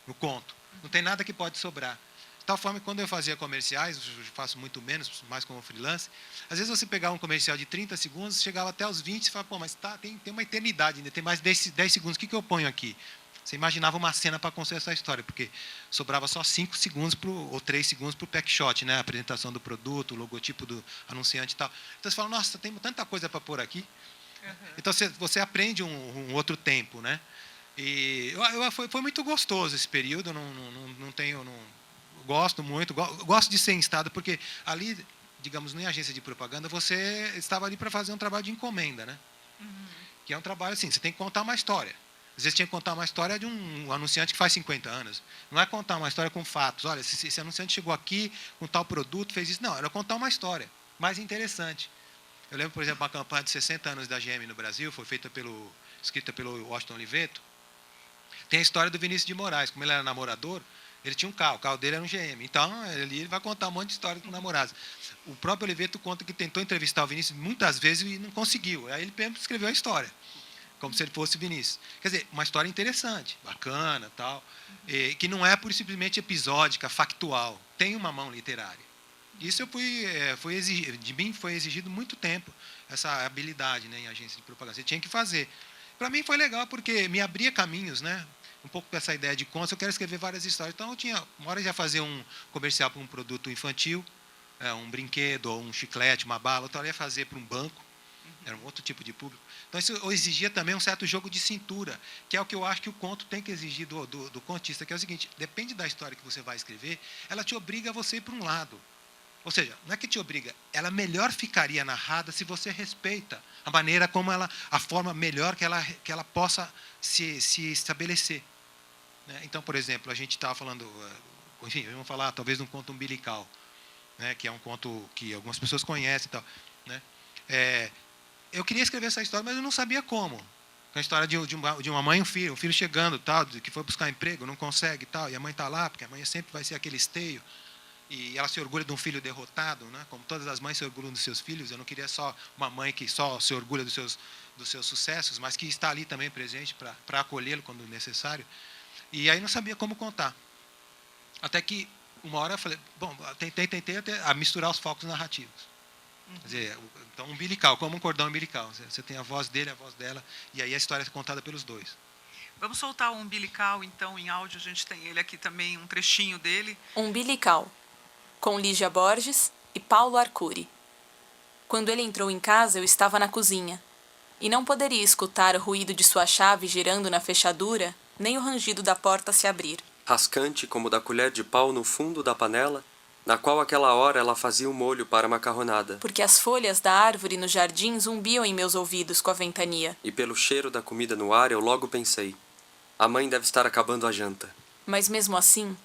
no conto. Não tem nada que pode sobrar. De tal forma que quando eu fazia comerciais, eu faço muito menos, mais como freelance, às vezes você pegava um comercial de 30 segundos, chegava até os 20 e falava, pô, mas tem uma eternidade, ainda tem mais 10 segundos, o que eu ponho aqui? Você imaginava uma cena para construir essa história, porque sobrava só 5 segundos ou 3 segundos para o pack shot, né? A apresentação do produto, o logotipo do anunciante e tal. Então você fala, nossa, tem tanta coisa para pôr aqui. Então você aprende um outro tempo, né? E foi muito gostoso esse período. Gosto muito, gosto de ser instado, porque ali, digamos, em agência de propaganda, você estava ali para fazer um trabalho de encomenda, né? Que é um trabalho assim, você tem que contar uma história. Às vezes tinha que contar uma história de um anunciante que faz 50 anos. Não é contar uma história com fatos. Olha, esse anunciante chegou aqui com tal produto, fez isso. Não, era contar uma história mais interessante. Eu lembro, por exemplo, uma campanha de 60 anos da GM no Brasil, foi escrita pelo Washington Oliveto. Tem a história do Vinícius de Moraes. Como ele era namorador, ele tinha um carro, o carro dele era um GM. Então, ele vai contar um monte de história com namorados. O próprio Oliveto conta que tentou entrevistar o Vinícius muitas vezes e não conseguiu. Aí ele mesmo escreveu a história, como se ele fosse o Vinícius. Quer dizer, uma história interessante, bacana, tal, que não é simplesmente episódica, factual. Tem uma mão literária. Isso de mim foi exigido muito tempo, essa habilidade, né, em agência de propaganda. Você tinha que fazer. Para mim foi legal, porque me abria caminhos, né? Um pouco com essa ideia de contos, eu quero escrever várias histórias. Então, uma hora eu ia fazer um comercial para um produto infantil, um brinquedo, ou um chiclete, uma bala, outra hora eu ia fazer para um banco. era um outro tipo de público. Então, isso exigia também um certo jogo de cintura, que é o que eu acho que o conto tem que exigir do contista, que é o seguinte: depende da história que você vai escrever, ela te obriga a você ir para um lado. Ou seja, não é que te obriga, ela melhor ficaria narrada se você respeita a maneira como ela, a forma melhor que ela possa se estabelecer. Né? Então, por exemplo, a gente estava falando, enfim, vamos falar talvez de um conto umbilical, né? Que é um conto que algumas pessoas conhecem e tal. Né? Eu queria escrever essa história, mas eu não sabia como. A história de uma mãe e um filho chegando, tal, que foi buscar emprego, não consegue, tal, e a mãe está lá, porque a mãe sempre vai ser aquele esteio, e ela se orgulha de um filho derrotado, né? Como todas as mães se orgulham dos seus filhos. Eu não queria só uma mãe que só se orgulha dos seus sucessos, mas que está ali também presente para acolhê-lo quando necessário. E aí não sabia como contar. Até que uma hora eu falei, bom, tentei até a misturar os focos narrativos. Quer dizer, então, umbilical, como um cordão umbilical. Você tem a voz dele, a voz dela, e aí a história é contada pelos dois. Vamos soltar o umbilical, então, em áudio. A gente tem ele aqui também, um trechinho dele. Umbilical, com Lígia Borges e Paulo Arcuri. Quando ele entrou em casa, eu estava na cozinha, e não poderia escutar o ruído de sua chave girando na fechadura, nem o rangido da porta se abrir. Rascante como da colher de pau no fundo da panela, na qual aquela hora ela fazia o molho para a macarronada. Porque as folhas da árvore no jardim zumbiam em meus ouvidos com a ventania. E pelo cheiro da comida no ar eu logo pensei, a mãe deve estar acabando a janta. Mas mesmo assim,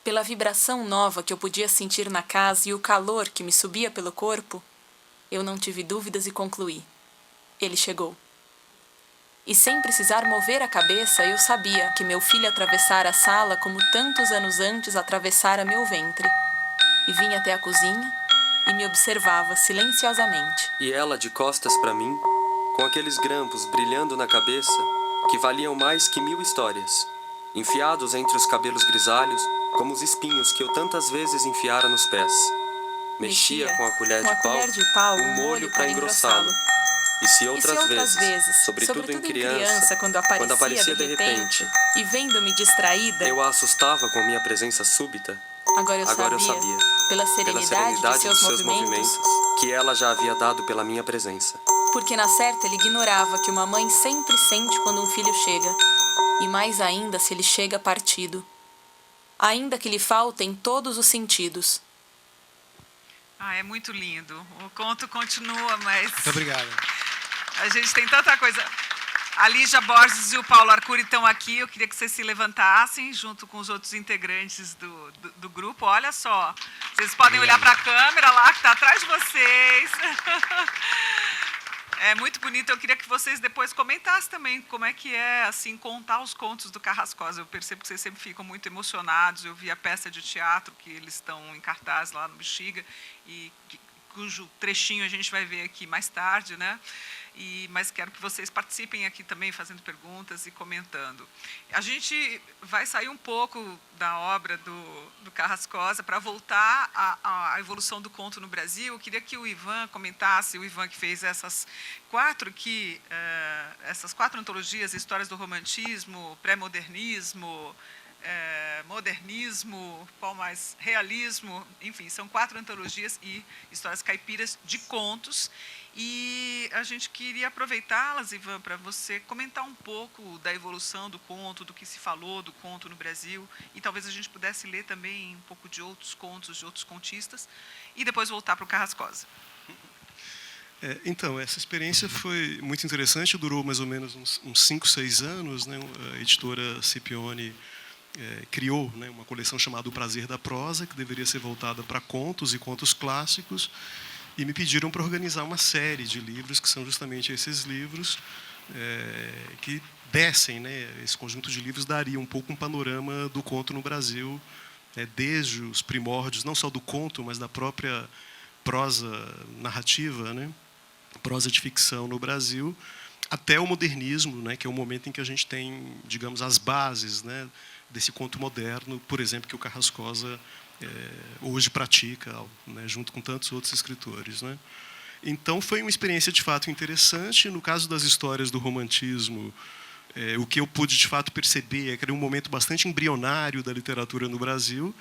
pela vibração nova que eu podia sentir na casa e o calor que me subia pelo corpo, eu não tive dúvidas e concluí. Ele chegou. E sem precisar mover a cabeça, eu sabia que meu filho atravessara a sala como tantos anos antes atravessara meu ventre. E vinha até a cozinha e me observava silenciosamente. E ela de costas para mim, com aqueles grampos brilhando na cabeça, que valiam mais que 1000 histórias, enfiados entre os cabelos grisalhos, como os espinhos que eu tantas vezes enfiara nos pés. Mexia com a colher de pau o molho para engrossá-lo. E se outras vezes, sobretudo em criança, quando aparecia de repente, e vendo-me distraída, eu a assustava com minha presença súbita, agora eu sabia, pela serenidade de seus movimentos, que ela já havia dado pela minha presença. Porque na certa ele ignorava que uma mãe sempre sente quando um filho chega, e mais ainda se ele chega partido, ainda que lhe faltem todos os sentidos. É muito lindo. O conto continua, mas... Muito obrigado. A gente tem tanta coisa. A Lígia Borges e o Paulo Arcuri estão aqui. Eu queria que vocês se levantassem junto com os outros integrantes do grupo. Olha só. Vocês podem olhar para a câmera lá, que está atrás de vocês. É muito bonito. Eu queria que vocês depois comentassem também como é que é assim, contar os contos do Carrascosa. Eu percebo que vocês sempre ficam muito emocionados. Eu vi a peça de teatro que eles estão em cartaz lá no Bexiga, e cujo trechinho a gente vai ver aqui mais tarde, né? Mas quero que vocês participem aqui também, fazendo perguntas e comentando. A gente vai sair um pouco da obra do Carrascosa para voltar à evolução do conto no Brasil. Eu queria que o Ivan comentasse, o Ivan que fez essas quatro antologias, histórias do romantismo, pré-modernismo, modernismo, qual mais? Realismo, enfim, são 4 antologias e histórias caipiras de contos. E a gente queria aproveitá-las, Ivan, para você comentar um pouco da evolução do conto, do que se falou do conto no Brasil, e talvez a gente pudesse ler também um pouco de outros contos, de outros contistas, e depois voltar para o Carrascosa. Então, essa experiência foi muito interessante, durou mais ou menos uns 5, 6 anos. Né? A editora Scipione criou, né, uma coleção chamada O Prazer da Prosa, que deveria ser voltada para contos e contos clássicos, e me pediram para organizar uma série de livros, que são justamente esses livros, que descem, né, esse conjunto de livros daria um pouco um panorama do conto no Brasil, desde os primórdios, não só do conto, mas da própria prosa narrativa, né, prosa de ficção no Brasil, até o modernismo, né, que é o momento em que a gente tem, digamos, as bases, né, desse conto moderno, por exemplo, que o Carrascosa hoje pratica, né, junto com tantos outros escritores, né? Então, foi uma experiência, de fato, interessante. No caso das histórias do romantismo, o que eu pude, de fato, perceber é que era um momento bastante embrionário da literatura no Brasil.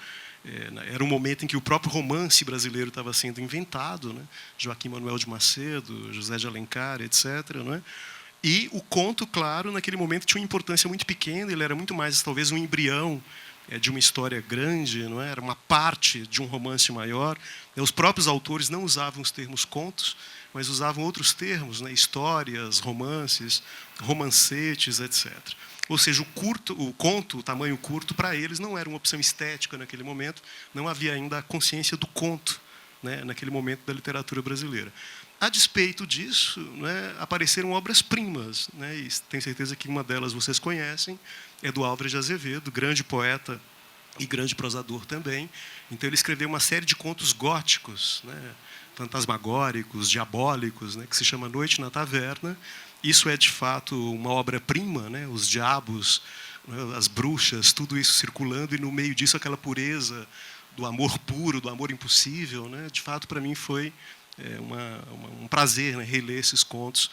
Era um momento em que o próprio romance brasileiro estava sendo inventado, né? Joaquim Manuel de Macedo, José de Alencar, etc., né? E o conto, claro, naquele momento tinha uma importância muito pequena, ele era muito mais, talvez, um embrião de uma história grande, não é? Era uma parte de um romance maior. Os próprios autores não usavam os termos contos, mas usavam outros termos, né? Histórias, romances, romancetes, etc. Ou seja, o conto, o tamanho curto, para eles não era uma opção estética naquele momento, não havia ainda a consciência do conto, né? Naquele momento da literatura brasileira. A despeito disso, né, apareceram obras-primas, né, e tenho certeza que uma delas vocês conhecem, é do Álvares de Azevedo, grande poeta e grande prosador também. Então, ele escreveu uma série de contos góticos, né, fantasmagóricos, diabólicos, né, que se chama Noite na Taverna. Isso é, de fato, uma obra-prima, né, os diabos, né, as bruxas, tudo isso circulando, e no meio disso aquela pureza do amor puro, do amor impossível. Né, de fato, para mim, foi um prazer, né, reler esses contos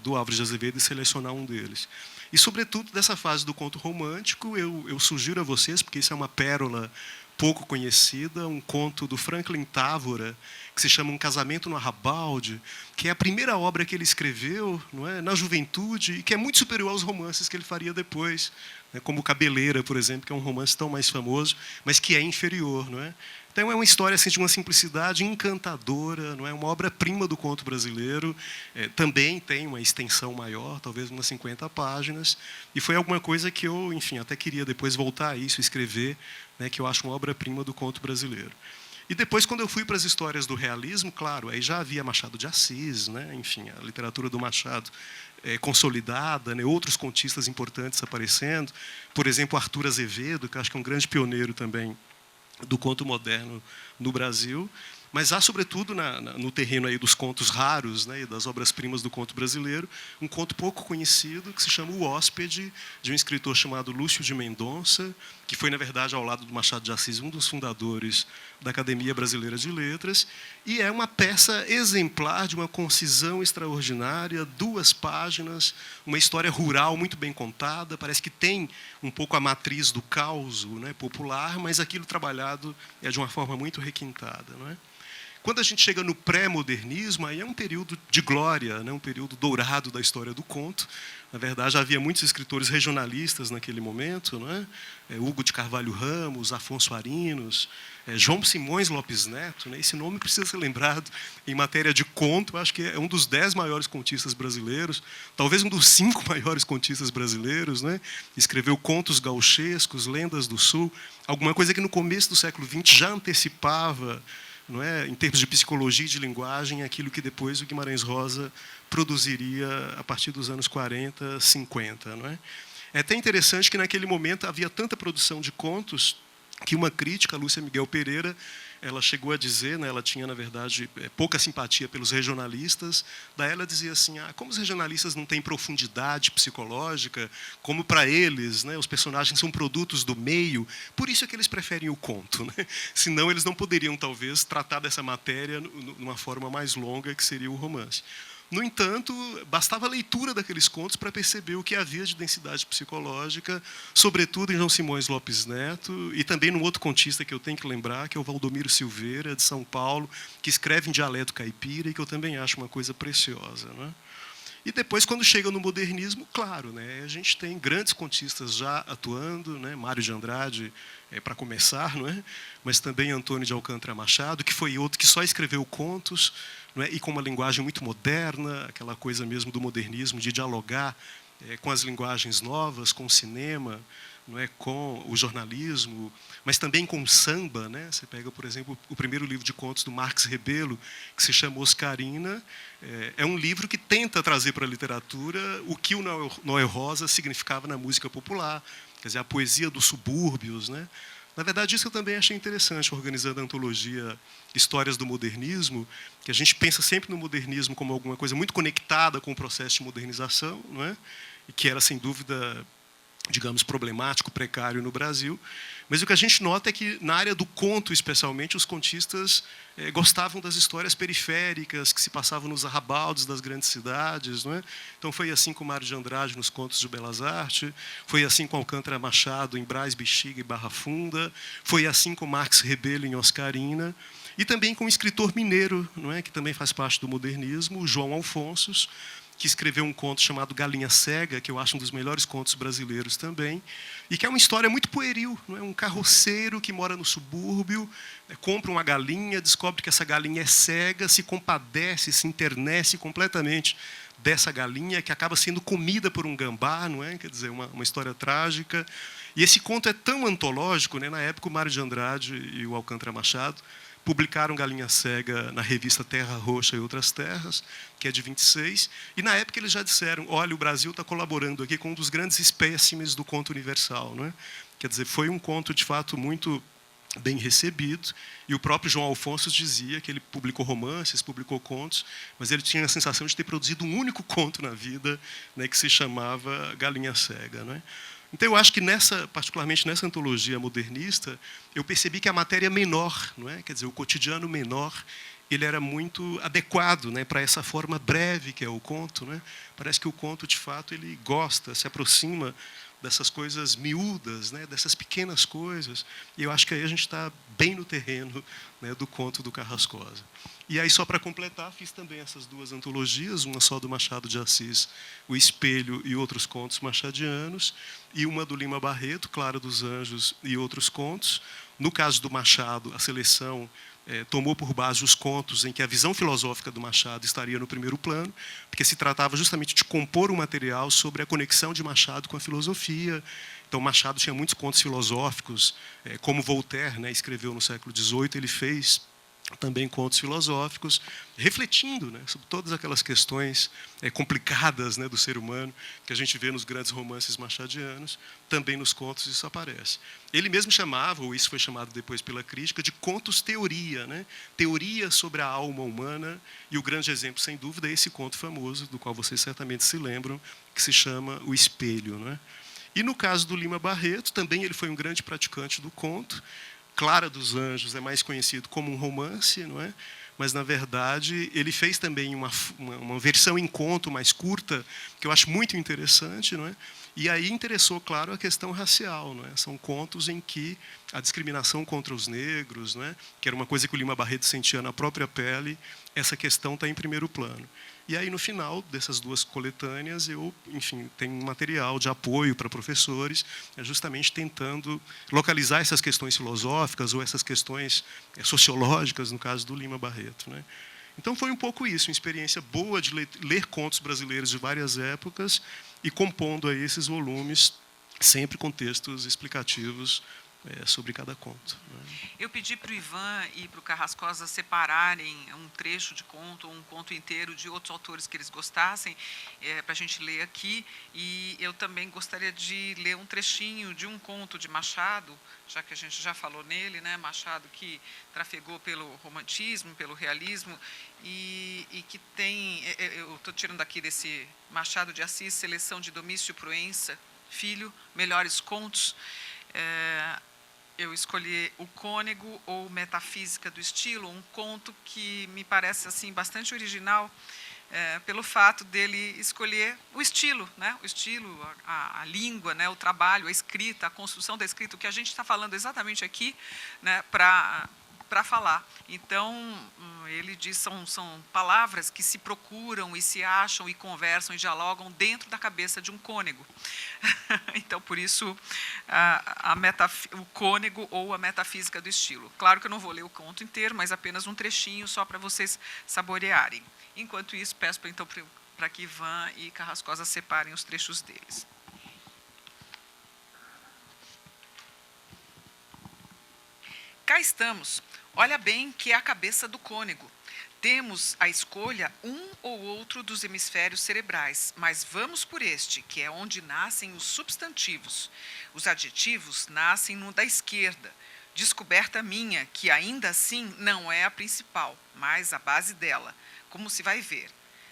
do Álvares de Azevedo e selecionar um deles. E, sobretudo, dessa fase do conto romântico, eu sugiro a vocês, porque isso é uma pérola pouco conhecida, um conto do Franklin Távora, que se chama Um Casamento no Arrabalde, que é a primeira obra que ele escreveu, não é, na juventude, e que é muito superior aos romances que ele faria depois, né, como Cabeleira, por exemplo, que é um romance tão mais famoso, mas que é inferior. Não é? Então, é uma história assim, de uma simplicidade encantadora, não é? Uma obra-prima do conto brasileiro. Também tem uma extensão maior, talvez umas 50 páginas, e foi alguma coisa que eu, enfim, até queria depois voltar a isso, escrever, né, que eu acho uma obra-prima do conto brasileiro. E depois, quando eu fui para as histórias do realismo, claro, aí já havia Machado de Assis, né, enfim, a literatura do Machado consolidada, né, outros contistas importantes aparecendo, por exemplo, Arthur Azevedo, que eu acho que é um grande pioneiro também do conto moderno no Brasil, mas há, sobretudo, no terreno aí dos contos raros, né, e das obras-primas do conto brasileiro, um conto pouco conhecido que se chama O Hóspede, de um escritor chamado Lúcio de Mendonça, que foi, na verdade, ao lado do Machado de Assis, um dos fundadores da Academia Brasileira de Letras, e é uma peça exemplar de uma concisão extraordinária, 2 páginas, uma história rural muito bem contada, parece que tem um pouco a matriz do caos, né, popular, mas aquilo trabalhado de uma forma muito requintada. Não é? Quando a gente chega no pré-modernismo, aí é um período de glória, né? Um período dourado da história do conto. Na verdade, havia muitos escritores regionalistas naquele momento, né? Hugo de Carvalho Ramos, Afonso Arinos, João Simões Lopes Neto. Né? Esse nome precisa ser lembrado em matéria de conto. Acho que é um dos 10 maiores contistas brasileiros, talvez um dos 5 maiores contistas brasileiros. Né? Escreveu contos gauchescos, lendas do Sul, alguma coisa que no começo do século XX já antecipava, não é, em termos de psicologia e de linguagem, aquilo que depois o Guimarães Rosa produziria a partir dos anos 40, 50. Não é? É até interessante que, naquele momento, havia tanta produção de contos que uma crítica, a Lúcia Miguel Pereira, ela chegou a dizer, né, ela tinha, na verdade, pouca simpatia pelos regionalistas, daí ela dizia assim, como os regionalistas não têm profundidade psicológica, como para eles, né, os personagens são produtos do meio, por isso é que eles preferem o conto. Né? Senão eles não poderiam, talvez, tratar dessa matéria numa forma mais longa, que seria o romance. No entanto, bastava a leitura daqueles contos para perceber o que havia de densidade psicológica, sobretudo em João Simões Lopes Neto, e também num outro contista que eu tenho que lembrar, que é o Valdomiro Silveira, de São Paulo, que escreve em dialeto caipira e que eu também acho uma coisa preciosa. Não é? E depois, quando chega no modernismo, claro, né, a gente tem grandes contistas já atuando, né, Mário de Andrade, para começar, não é? Mas também Antônio de Alcântara Machado, que foi outro que só escreveu contos, não é? E com uma linguagem muito moderna, aquela coisa mesmo do modernismo, de dialogar com as linguagens novas, com o cinema, não é? Com o jornalismo, mas também com o samba. Né? Você pega, por exemplo, o primeiro livro de contos do Marques Rebelo, que se chama Oscarina, é um livro que tenta trazer para a literatura o que o Noel Rosa significava na música popular, quer dizer, a poesia dos subúrbios. Né? Na verdade, isso eu também achei interessante, organizando a antologia Histórias do Modernismo, que a gente pensa sempre no modernismo como alguma coisa muito conectada com o processo de modernização, não é? E que era, sem dúvida, digamos, problemático, precário no Brasil. Mas o que a gente nota é que, na área do conto, especialmente, os contistas gostavam das histórias periféricas que se passavam nos arrabaldes das grandes cidades. Não é? Então, foi assim com Mário de Andrade nos Contos de Belas Artes, foi assim com Alcântara Machado em Brás, Bexiga e Barra Funda, foi assim com Marx Rebelo em Oscarina, e também com um escritor mineiro, não é? Que também faz parte do modernismo, o João Alfonsos, que escreveu um conto chamado Galinha Cega, que eu acho um dos melhores contos brasileiros também, e que é uma história muito pueril. Não é? Um carroceiro que mora no subúrbio, compra uma galinha, descobre que essa galinha é cega, se compadece, se internece completamente dessa galinha, que acaba sendo comida por um gambá, não é? Quer dizer, uma história trágica. E esse conto é tão antológico, né? Na época o Mário de Andrade e o Alcântara Machado publicaram Galinha Cega na revista Terra Roxa e Outras Terras, que é de 26, e na época eles já disseram, olha, o Brasil está colaborando aqui com um dos grandes espécimes do conto universal. Não é? Quer dizer, foi um conto, de fato, muito bem recebido, e o próprio João Alfonso dizia que ele publicou romances, publicou contos, mas ele tinha a sensação de ter produzido um único conto na vida, né, que se chamava Galinha Cega. Não é? Então, eu acho que, particularmente nessa antologia modernista, eu percebi que a matéria menor, não é? Quer dizer, o cotidiano menor, ele era muito adequado, né, para essa forma breve que é o conto. Né? Parece que o conto, de fato, ele gosta, se aproxima dessas coisas miúdas, né, dessas pequenas coisas. E eu acho que aí a gente está bem no terreno, né, do conto do Carrascosa. E aí, só para completar, fiz também essas duas antologias, uma só do Machado de Assis, O Espelho e Outros Contos Machadianos, e uma do Lima Barreto, Clara dos Anjos e Outros Contos. No caso do Machado, a seleção tomou por base os contos em que a visão filosófica do Machado estaria no primeiro plano, porque se tratava justamente de compor um material sobre a conexão de Machado com a filosofia. Então, Machado tinha muitos contos filosóficos, como Voltaire, né, escreveu no século XVIII, ele fez também contos filosóficos, refletindo, né, sobre todas aquelas questões complicadas, né, do ser humano, que a gente vê nos grandes romances machadianos, também nos contos isso aparece. Ele mesmo chamava, ou isso foi chamado depois pela crítica, de contos-teoria, né, teoria sobre a alma humana, e o grande exemplo, sem dúvida, é esse conto famoso, do qual vocês certamente se lembram, que se chama O Espelho. Né? E no caso do Lima Barreto, também ele foi um grande praticante do conto. Clara dos Anjos é mais conhecido como um romance, não é? Mas, na verdade, ele fez também uma versão em conto mais curta, que eu acho muito interessante, não é? E aí interessou, claro, a questão racial. Não é? São contos em que a discriminação contra os negros, não é? Que era uma coisa que o Lima Barreto sentia na própria pele, essa questão está em primeiro plano. E aí, no final dessas duas coletâneas, eu, enfim, tenho um material de apoio para professores, justamente tentando localizar essas questões filosóficas ou essas questões sociológicas, no caso do Lima Barreto. Né? Então, foi um pouco isso, uma experiência boa de ler contos brasileiros de várias épocas e compondo aí esses volumes, sempre com textos explicativos sobre cada conto. Né? Eu pedi para o Ivan e para o Carrascosa separarem um trecho de conto, ou um conto inteiro de outros autores que eles gostassem, para a gente ler aqui. E eu também gostaria de ler um trechinho de um conto de Machado, já que a gente já falou nele, né? Machado, que trafegou pelo romantismo, pelo realismo, e que tem, eu estou tirando aqui desse Machado de Assis, Seleção de Domício Proença, Filho, Melhores Contos. Eu escolhi O Cônego ou Metafísica do Estilo, um conto que me parece assim bastante original, pelo fato dele escolher o estilo, né? O estilo, a língua, né? O trabalho, a escrita, a construção da escrita, o que a gente está falando exatamente aqui, né? Para falar. Então, ele diz são palavras que se procuram e se acham e conversam e dialogam dentro da cabeça de um cônego. Então, por isso, o cônego ou a metafísica do estilo. Claro que eu não vou ler o conto inteiro, mas apenas um trechinho só para vocês saborearem. Enquanto isso, peço então para que Ivan e Carrascosa separem os trechos deles. Cá estamos. Olha bem que é a cabeça do cônego. Temos à escolha um ou outro dos hemisférios cerebrais, mas vamos por este, que é onde nascem os substantivos. Os adjetivos nascem no da esquerda. Descoberta minha, que ainda assim não é a principal, mas a base dela, como se vai ver.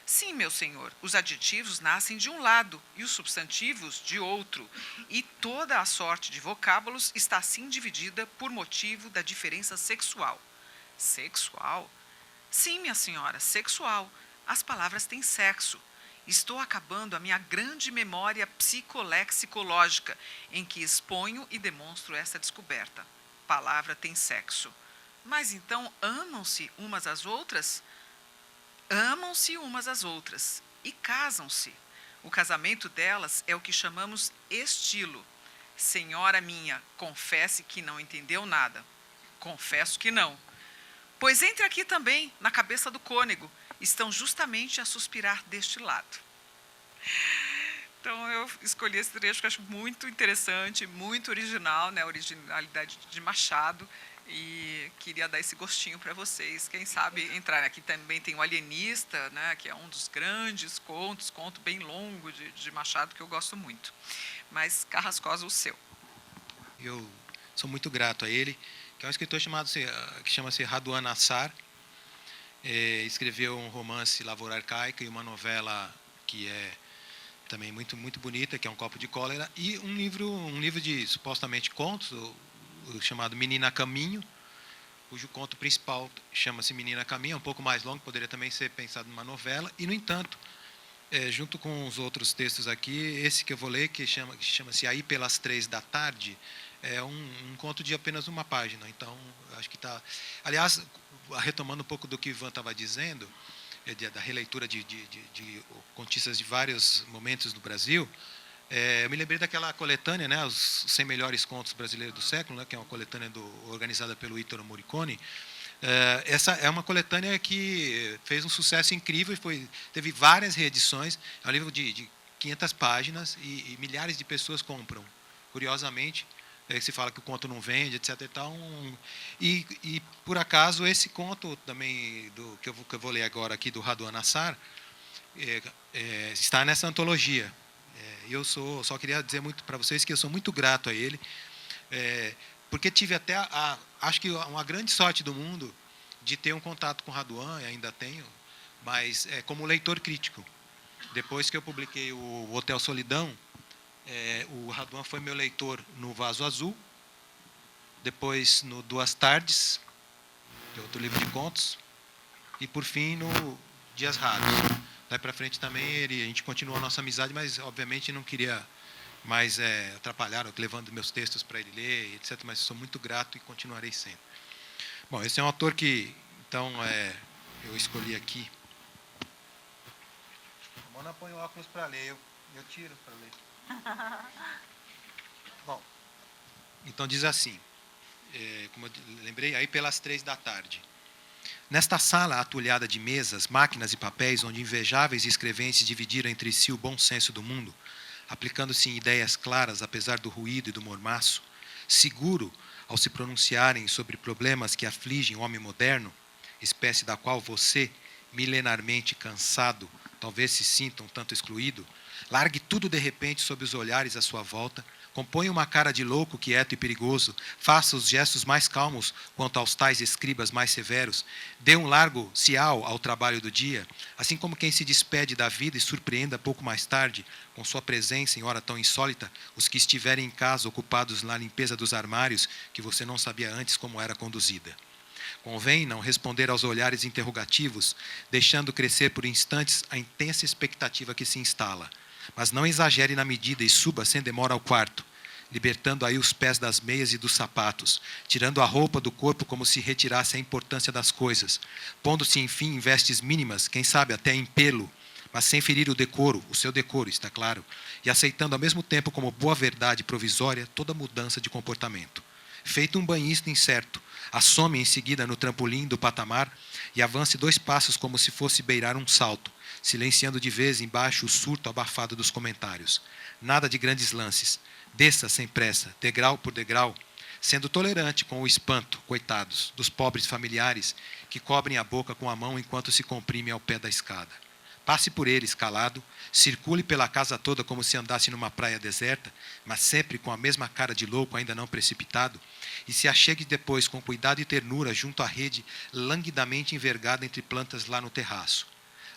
Sim, meu senhor, os adjetivos nascem de um lado e os substantivos de outro, e toda a sorte de vocábulos está assim dividida por motivo da diferença sexual. Sexual? Sim, minha senhora, sexual. As palavras têm sexo. Estou acabando a minha grande memória psicolexicológica, em que exponho e demonstro essa descoberta. Palavra tem sexo. Mas então amam-se umas às outras? Amam-se umas às outras e casam-se. O casamento delas é o que chamamos estilo. Senhora minha, confesse que não entendeu nada. Confesso que não. Pois entre aqui também, na cabeça do cônego, estão justamente a suspirar deste lado. Então, eu escolhi esse trecho que eu acho muito interessante, muito original, né? A originalidade de Machado, e queria dar esse gostinho para vocês. Quem sabe entrar aqui também tem o Alienista, né? Que é um dos grandes conto bem longo de Machado, que eu gosto muito. Mas Carrascosa, o seu. Eu sou muito grato a ele, que é um escritor que chama-se Raduan Nassar. Escreveu um romance, Lavoura Arcaica, e uma novela que é também muito, muito bonita, que é Um Copo de Cólera, e um livro de supostamente contos, chamado Menina a Caminho, cujo conto principal chama-se Menina a Caminho, é um pouco mais longo, poderia também ser pensado numa novela, e, no entanto, junto com os outros textos aqui, esse que eu vou ler, que chama-se Aí pelas 3 da tarde, é um conto de apenas uma página. Então, acho que está... Aliás, retomando um pouco do que o Ivan estava dizendo, da releitura de contistas de vários momentos do Brasil, eu me lembrei daquela coletânea, né, os 100 melhores contos brasileiros do século, né, que é uma coletânea organizada pelo Ettore Morricone. Essa é uma coletânea que fez um sucesso incrível, teve várias reedições, é um livro de 500 páginas e milhares de pessoas compram, curiosamente. Se fala que o conto não vende, etc. E por acaso, esse conto também, que eu vou ler agora aqui, do Raduan Nassar, está nessa antologia. Eu só queria dizer muito para vocês que eu sou muito grato a ele, porque tive até, acho que uma grande sorte do mundo de ter um contato com o Raduan, e ainda tenho, mas como leitor crítico. Depois que eu publiquei o Hotel Solidão, o Raduan foi meu leitor no Vaso Azul, depois no Duas Tardes, que é outro livro de contos, e, por fim, no Dias Raros. Daí para frente também a gente continuou a nossa amizade, mas, obviamente, não queria mais atrapalhar, levando meus textos para ele ler, etc. Mas sou muito grato e continuarei sendo. Bom, esse é um autor que, então, eu escolhi aqui. A Mona põe o óculos para ler, eu tiro para ler. Bom, então diz assim, como eu lembrei, aí pelas 3 da tarde. Nesta sala atulhada de mesas, máquinas e papéis, onde invejáveis escreventes dividiram entre si o bom senso do mundo, aplicando-se em ideias claras, apesar do ruído e do mormaço, seguro ao se pronunciarem sobre problemas que afligem o homem moderno, espécie da qual você, milenarmente cansado, talvez se sinta um tanto excluído, largue tudo de repente sob os olhares à sua volta, componha uma cara de louco, quieto e perigoso, faça os gestos mais calmos quanto aos tais escribas mais severos, dê um largo cial ao trabalho do dia, assim como quem se despede da vida e surpreenda pouco mais tarde, com sua presença em hora tão insólita, os que estiverem em casa ocupados na limpeza dos armários que você não sabia antes como era conduzida. Convém não responder aos olhares interrogativos, deixando crescer por instantes a intensa expectativa que se instala. Mas não exagere na medida e suba sem demora ao quarto, libertando aí os pés das meias e dos sapatos, tirando a roupa do corpo como se retirasse a importância das coisas, pondo-se, enfim, em vestes mínimas, quem sabe até em pelo, mas sem ferir o seu decoro, está claro, e aceitando ao mesmo tempo como boa verdade provisória toda mudança de comportamento. Feito um banhista incerto, assome em seguida no trampolim do patamar e avance 2 passos como se fosse beirar um salto, silenciando de vez embaixo o surto abafado dos comentários. Nada de grandes lances. Desça sem pressa, degrau por degrau, sendo tolerante com o espanto, coitados, dos pobres familiares que cobrem a boca com a mão enquanto se comprimem ao pé da escada. Passe por eles, calado, circule pela casa toda como se andasse numa praia deserta, mas sempre com a mesma cara de louco ainda não precipitado, e se achegue depois com cuidado e ternura junto à rede languidamente envergada entre plantas lá no terraço.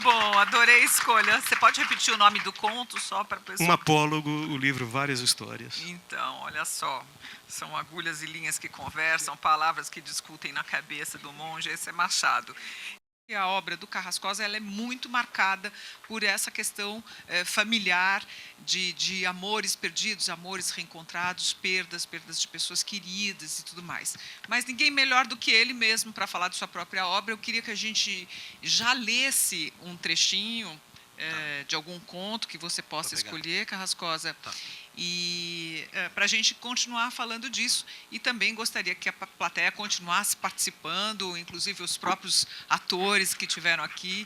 bom, adorei a escolha. Você pode repetir o nome do conto só para a pessoa? Um apólogo, o livro Várias Histórias. Então, olha só, são agulhas e linhas que conversam, palavras que discutem na cabeça do monge, esse é Machado. E a obra do Carrascosa ela é muito marcada por essa questão familiar, de amores perdidos, amores reencontrados, perdas de pessoas queridas e tudo mais. Mas ninguém melhor do que ele mesmo para falar de sua própria obra. Eu queria que a gente já lesse um trechinho de algum conto que você possa escolher, Carrascosa, e para a gente continuar falando disso. E também gostaria que a plateia continuasse participando, inclusive os próprios atores que estiveram aqui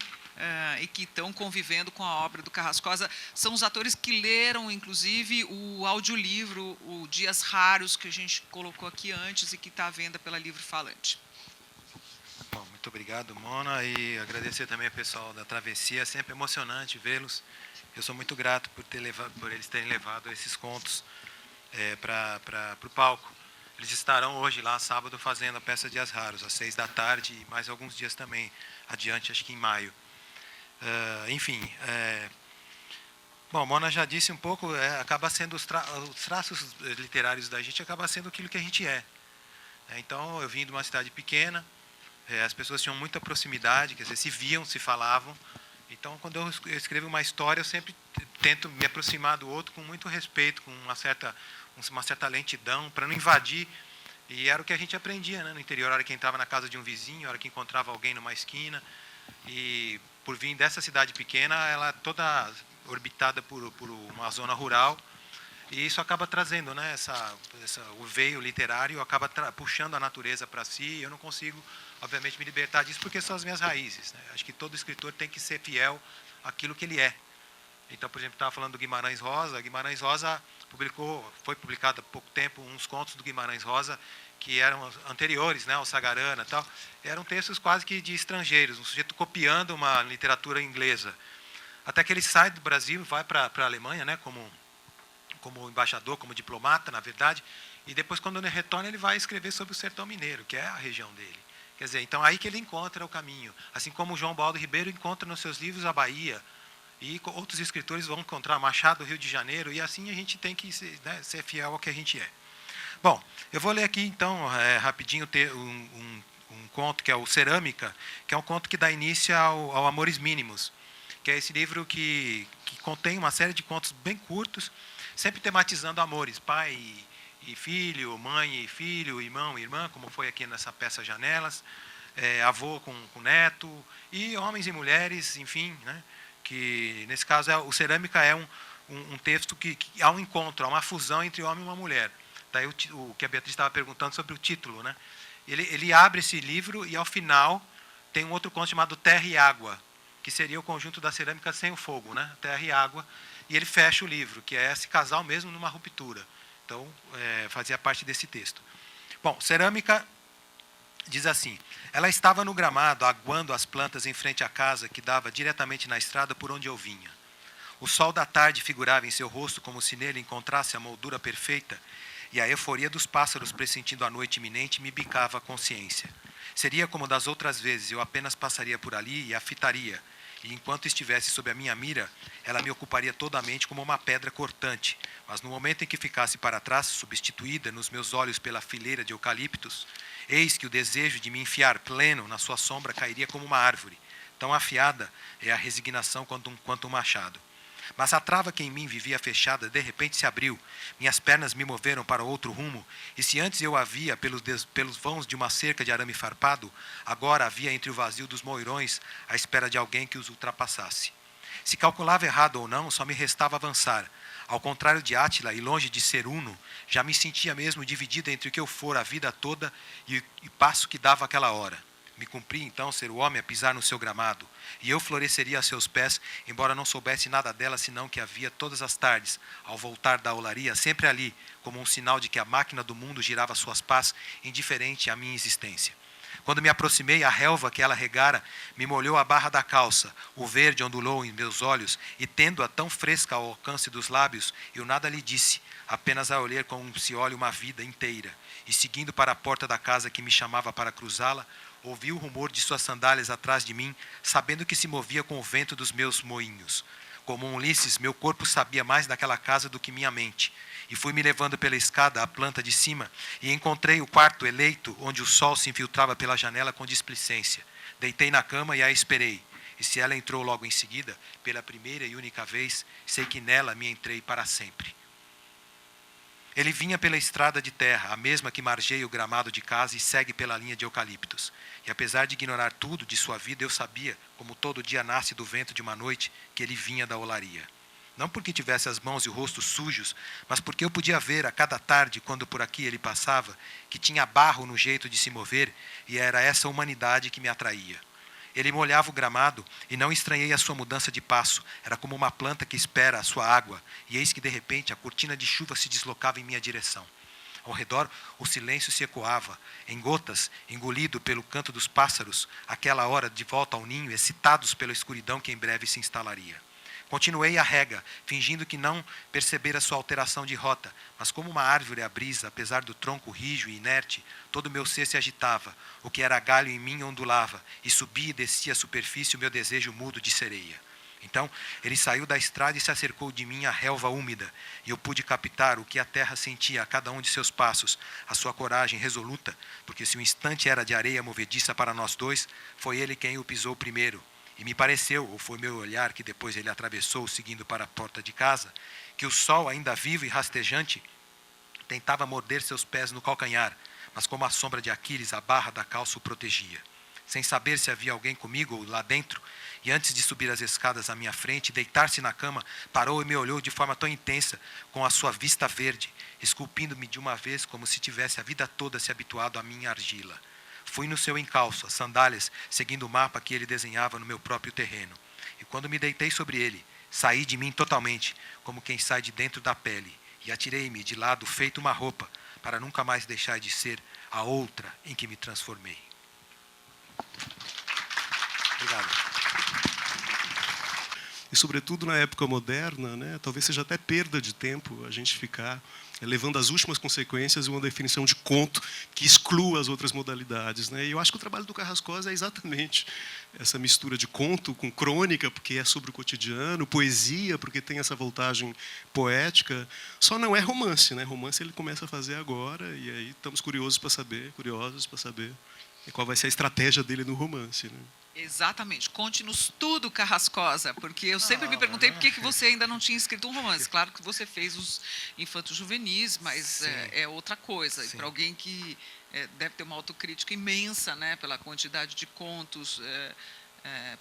e que estão convivendo com a obra do Carrascosa. São os atores que leram, inclusive, o audiolivro, o Dias Raros, que a gente colocou aqui antes e que está à venda pela Livro Falante. Bom, muito obrigado, Mona, e agradecer também ao pessoal da Travessia. É sempre emocionante vê-los. Eu sou muito grato por eles terem levado esses contos para o palco. Eles estarão hoje lá, sábado, fazendo a peça Dias Raros, às 18h, e mais alguns dias também adiante, acho que em maio. Enfim, bom, a Mona já disse um pouco, acaba sendo os traços literários da gente, acaba sendo aquilo que a gente é. Então, eu vim de uma cidade pequena, as pessoas tinham muita proximidade, quer dizer, se viam, se falavam. Então, quando eu escrevo uma história, eu sempre tento me aproximar do outro com muito respeito, com uma certa lentidão, para não invadir. E era o que a gente aprendia, né, no interior, a hora que entrava na casa de um vizinho, a hora que encontrava alguém numa esquina. E, por vir dessa cidade pequena, ela é toda orbitada por uma zona rural. E isso acaba trazendo, né, o veio literário acaba puxando a natureza para si, e eu não consigo, obviamente, me libertar disso, porque são as minhas raízes, né? Acho que todo escritor tem que ser fiel àquilo que ele é. Então, por exemplo, estava falando do Guimarães Rosa. Guimarães Rosa foi publicado há pouco tempo uns contos do Guimarães Rosa que eram anteriores, né, ao Sagarana e tal. Eram textos quase que de estrangeiros, um sujeito copiando uma literatura inglesa. Até que ele sai do Brasil e vai para a Alemanha, né, como embaixador, como diplomata, na verdade, e depois, quando ele retorna, ele vai escrever sobre o sertão mineiro, que é a região dele. Quer dizer, então aí que ele encontra o caminho. Assim como o João Baldo Ribeiro encontra nos seus livros a Bahia, e outros escritores vão encontrar Machado, Rio de Janeiro, e assim a gente tem que ser fiel ao que a gente é. Bom, eu vou ler aqui, então, rapidinho, um conto que é o Cerâmica, que é um conto que dá início ao Amores Mínimos, que é esse livro que contém uma série de contos bem curtos, sempre tematizando amores, pai e filho, mãe e filho, irmão e irmã, como foi aqui nessa peça Janelas, avô com neto, e homens e mulheres, enfim, né, que nesse caso o Cerâmica é um texto que há um encontro, há uma fusão entre homem e uma mulher. Daí o que a Beatriz estava perguntando sobre o título, né? Ele abre esse livro e, ao final, tem um outro conto chamado Terra e Água, que seria o conjunto da cerâmica sem o fogo, né? Terra e Água. E ele fecha o livro, que é esse casal mesmo numa ruptura. Então, fazia parte desse texto. Bom, Cerâmica diz assim: ela estava no gramado, aguando as plantas em frente à casa, que dava diretamente na estrada por onde eu vinha. O sol da tarde figurava em seu rosto como se nele encontrasse a moldura perfeita, e a euforia dos pássaros, pressentindo a noite iminente, me bicava a consciência. Seria como das outras vezes, eu apenas passaria por ali e a fitaria, e enquanto estivesse sob a minha mira, ela me ocuparia toda a mente como uma pedra cortante, mas no momento em que ficasse para trás, substituída nos meus olhos pela fileira de eucaliptos, eis que o desejo de me enfiar pleno na sua sombra cairia como uma árvore. Tão afiada é a resignação quanto um machado. Mas a trava que em mim vivia fechada, de repente se abriu, minhas pernas me moveram para outro rumo, e se antes eu havia pelos vãos de uma cerca de arame farpado, agora havia entre o vazio dos moirões à espera de alguém que os ultrapassasse. Se calculava errado ou não, só me restava avançar. Ao contrário de Átila e longe de ser uno, já me sentia mesmo dividido entre o que eu fora a vida toda e o passo que dava aquela hora. Me cumpria então ser o homem a pisar no seu gramado, e eu floresceria a seus pés, embora não soubesse nada dela, senão que havia todas as tardes, ao voltar da olaria, sempre ali, como um sinal de que a máquina do mundo girava suas pás, indiferente à minha existência. Quando me aproximei, a relva que ela regara me molhou a barra da calça, o verde ondulou em meus olhos, e tendo-a tão fresca ao alcance dos lábios, eu nada lhe disse, apenas a olhar como se olha uma vida inteira, e seguindo para a porta da casa que me chamava para cruzá-la, Ouvi o rumor de suas sandálias atrás de mim, sabendo que se movia com o vento dos meus moinhos. Como um Ulisses, meu corpo sabia mais daquela casa do que minha mente. E fui me levando pela escada à planta de cima e encontrei o quarto eleito, onde o sol se infiltrava pela janela com displicência. Deitei na cama e a esperei. E se ela entrou logo em seguida, pela primeira e única vez, sei que nela me entrei para sempre. Ele vinha pela estrada de terra, a mesma que margeia o gramado de casa e segue pela linha de eucaliptos. E apesar de ignorar tudo de sua vida, eu sabia, como todo dia nasce do vento de uma noite, que ele vinha da olaria. Não porque tivesse as mãos e o rosto sujos, mas porque eu podia ver a cada tarde, quando por aqui ele passava, que tinha barro no jeito de se mover, e era essa humanidade que me atraía. Ele molhava o gramado e não estranhei a sua mudança de passo. Era como uma planta que espera a sua água. E eis que, de repente, a cortina de chuva se deslocava em minha direção. Ao redor, o silêncio se ecoava, em gotas, engolido pelo canto dos pássaros, àquela hora de volta ao ninho, excitados pela escuridão que em breve se instalaria. Continuei a rega, fingindo que não percebera sua alteração de rota, mas como uma árvore à brisa, apesar do tronco rijo e inerte, todo o meu ser se agitava, o que era galho em mim ondulava, e subia e descia a superfície o meu desejo mudo de sereia. Então, ele saiu da estrada e se acercou de mim à relva úmida, e eu pude captar o que a terra sentia a cada um de seus passos, a sua coragem resoluta, porque se o instante era de areia movediça para nós dois, foi ele quem o pisou primeiro. E me pareceu, ou foi meu olhar que depois ele atravessou, seguindo para a porta de casa, que o sol, ainda vivo e rastejante, tentava morder seus pés no calcanhar, mas como a sombra de Aquiles, a barra da calça o protegia. Sem saber se havia alguém comigo ou lá dentro, e antes de subir as escadas à minha frente e deitar-se na cama, parou e me olhou de forma tão intensa, com a sua vista verde, esculpindo-me de uma vez como se tivesse a vida toda se habituado à minha argila. Fui no seu encalço, as sandálias, seguindo o mapa que ele desenhava no meu próprio terreno. E quando me deitei sobre ele, saí de mim totalmente, como quem sai de dentro da pele, e atirei-me de lado feito uma roupa, para nunca mais deixar de ser a outra em que me transformei. Obrigado. E, sobretudo, na época moderna, né, talvez seja até perda de tempo a gente ficar levando as últimas consequências e uma definição de conto que exclua as outras modalidades, né? E eu acho que o trabalho do Carrascosa é exatamente essa mistura de conto com crônica, porque é sobre o cotidiano, poesia, porque tem essa voltagem poética. Só não é romance, né? Romance ele começa a fazer agora, e aí estamos curiosos para saber qual vai ser a estratégia dele no romance, né? Exatamente. Conte-nos tudo, Carrascosa, porque eu sempre me perguntei por que você ainda não tinha escrito um romance. Claro que você fez os infantos juvenis, mas é outra coisa. E para alguém que deve ter uma autocrítica imensa, né, pela quantidade de contos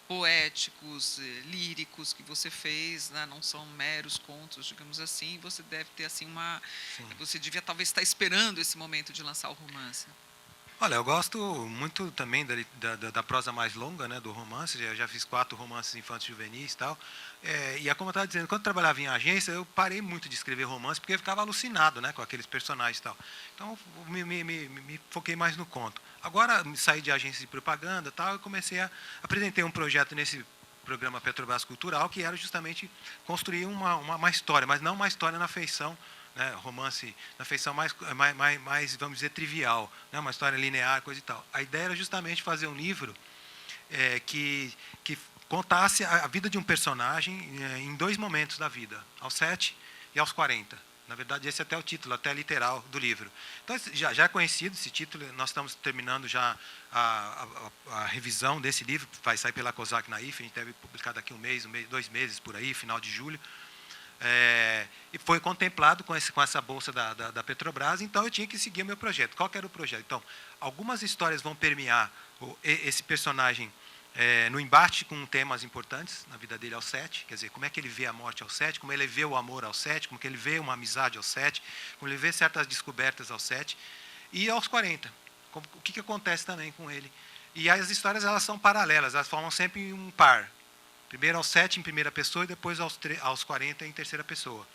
poéticos, líricos que você fez, né, não são meros contos, digamos assim. Você deve ter assim você devia talvez estar esperando esse momento de lançar o romance. Olha, eu gosto muito também da prosa mais longa, né, do romance. Eu já fiz 4 romances infantis juvenis e tal. E é como eu estava dizendo, quando eu trabalhava em agência, eu parei muito de escrever romance, porque eu ficava alucinado, né, com aqueles personagens e tal. Então, me foquei mais no conto. Agora, saí de agência de propaganda e tal, e apresentei um projeto nesse programa Petrobras Cultural, que era justamente construir uma história, mas não uma história na feição, né, romance na feição mais, vamos dizer, trivial, né, uma história linear, coisa e tal. A ideia era justamente fazer um livro que contasse a vida de um personagem em 2 momentos da vida, aos 7 e aos 40. Na verdade, esse é até o título, até literal do livro. Então, já é conhecido esse título, nós estamos terminando já a revisão desse livro, vai sair pela COSAC na IFE, a gente deve publicar daqui 2 meses por aí, final de julho. E foi contemplado com essa bolsa da Petrobras, então eu tinha que seguir o meu projeto. Qual que era o projeto? Então, algumas histórias vão permear esse personagem no embate com temas importantes na vida dele aos 7, quer dizer, como é que ele vê a morte aos 7, como ele vê o amor aos 7, como que ele vê uma amizade aos 7, como ele vê certas descobertas aos 7, e aos 40, o que acontece também com ele. E as histórias, elas são paralelas, elas formam sempre um par. Primeiro aos 7 em primeira pessoa e depois aos 40 em terceira pessoa,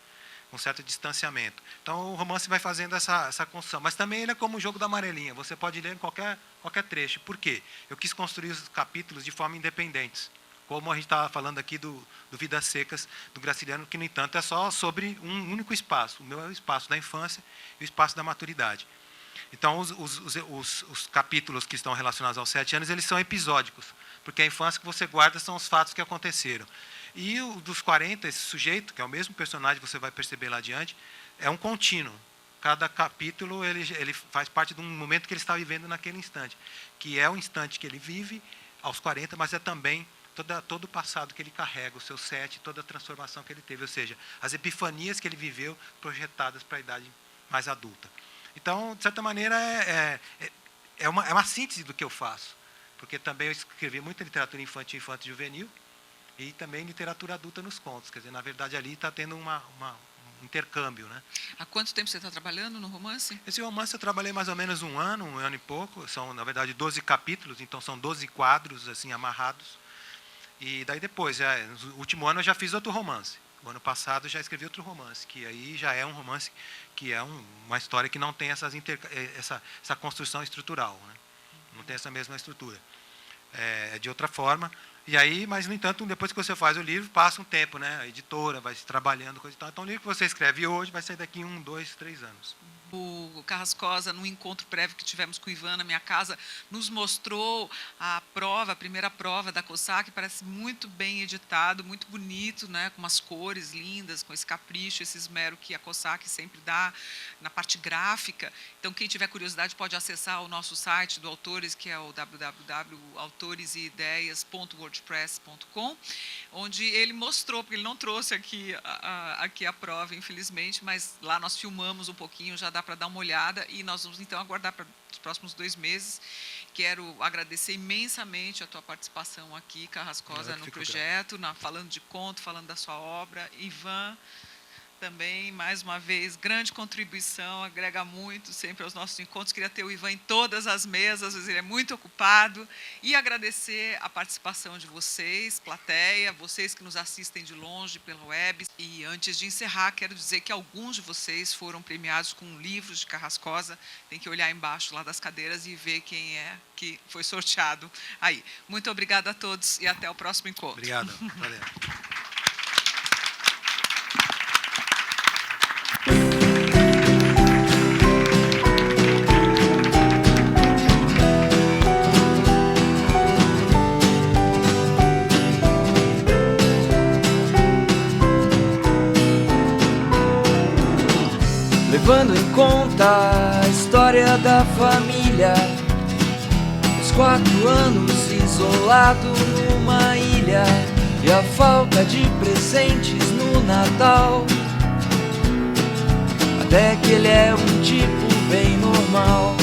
com certo distanciamento. Então, o romance vai fazendo essa construção. Mas também ele é como o jogo da amarelinha, você pode ler em qualquer trecho. Por quê? Eu quis construir os capítulos de forma independente, como a gente estava falando aqui do Vidas Secas, do Graciliano, que, no entanto, é só sobre um único espaço. O meu é o espaço da infância e o espaço da maturidade. Então, os capítulos que estão relacionados aos 7 anos, eles são episódicos, porque a infância que você guarda são os fatos que aconteceram. E o dos 40, esse sujeito, que é o mesmo personagem, você vai perceber lá adiante, é um contínuo. Cada capítulo ele faz parte de um momento que ele está vivendo naquele instante, que é o instante que ele vive aos 40, mas é também todo o passado que ele carrega, o seu 7, toda a transformação que ele teve, ou seja, as epifanias que ele viveu projetadas para a idade mais adulta. Então, de certa maneira, é uma síntese do que eu faço, porque também eu escrevi muita literatura infantil, infanto e juvenil, e também literatura adulta nos contos. Quer dizer, na verdade, ali está tendo um intercâmbio, né? Há quanto tempo você está trabalhando no romance? Esse romance eu trabalhei mais ou menos um ano e pouco. São, na verdade, 12 capítulos, então são 12 quadros assim amarrados. E daí depois, no último ano eu já fiz outro romance. O ano passado eu já escrevi outro romance, que aí já é um romance que é uma história que não tem essa construção estrutural, né? Não tem essa mesma estrutura. É de outra forma. E aí, mas, no entanto, depois que você faz o livro, passa um tempo, né? A editora vai se trabalhando, coisa e tal. Então, o livro que você escreve hoje vai sair daqui 1, 2, 3 anos. O Carrascosa, no encontro prévio que tivemos com o Ivan na minha casa, nos mostrou a primeira prova da COSAC, parece muito bem editado, muito bonito, né, com umas cores lindas, com esse capricho, esse esmero que a COSAC sempre dá na parte gráfica. Então, quem tiver curiosidade pode acessar o nosso site do Autores, que é o www.autoresideias.wordpress.com, onde ele mostrou, porque ele não trouxe aqui a prova, infelizmente, mas lá nós filmamos um pouquinho, já dá para dar uma olhada, e nós vamos então aguardar para os próximos 2 meses. Quero agradecer imensamente a tua participação aqui, Carrascosa, no projeto, falando de conto, falando da sua obra. Ivan, também, mais uma vez, grande contribuição, agrega muito sempre aos nossos encontros. Queria ter o Ivan em todas as mesas, às vezes ele é muito ocupado. E agradecer a participação de vocês, plateia, vocês que nos assistem de longe pela web. E antes de encerrar, quero dizer que alguns de vocês foram premiados com livros de Carrascosa. Tem que olhar embaixo lá das cadeiras e ver quem é que foi sorteado aí. Muito obrigada a todos e até o próximo encontro. Obrigado. Valeu. Levando em conta a história da família, os 4 anos isolado numa ilha e a falta de presentes no Natal. Até que ele é um tipo bem normal.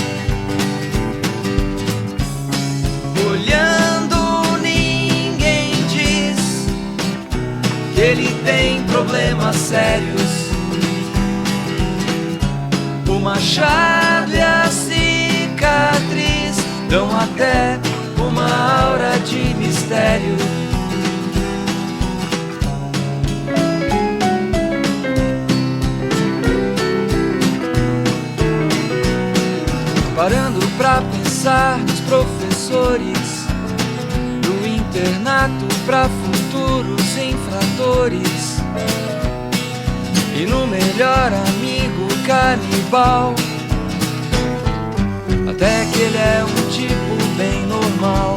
Olhando, ninguém diz que ele tem problemas sérios. O machado e a cicatriz dão até uma aura de mistério. Parando pra pensar nos professores, no internato pra futuros infratores e no melhor amigo canibal. Até que ele é um tipo bem normal.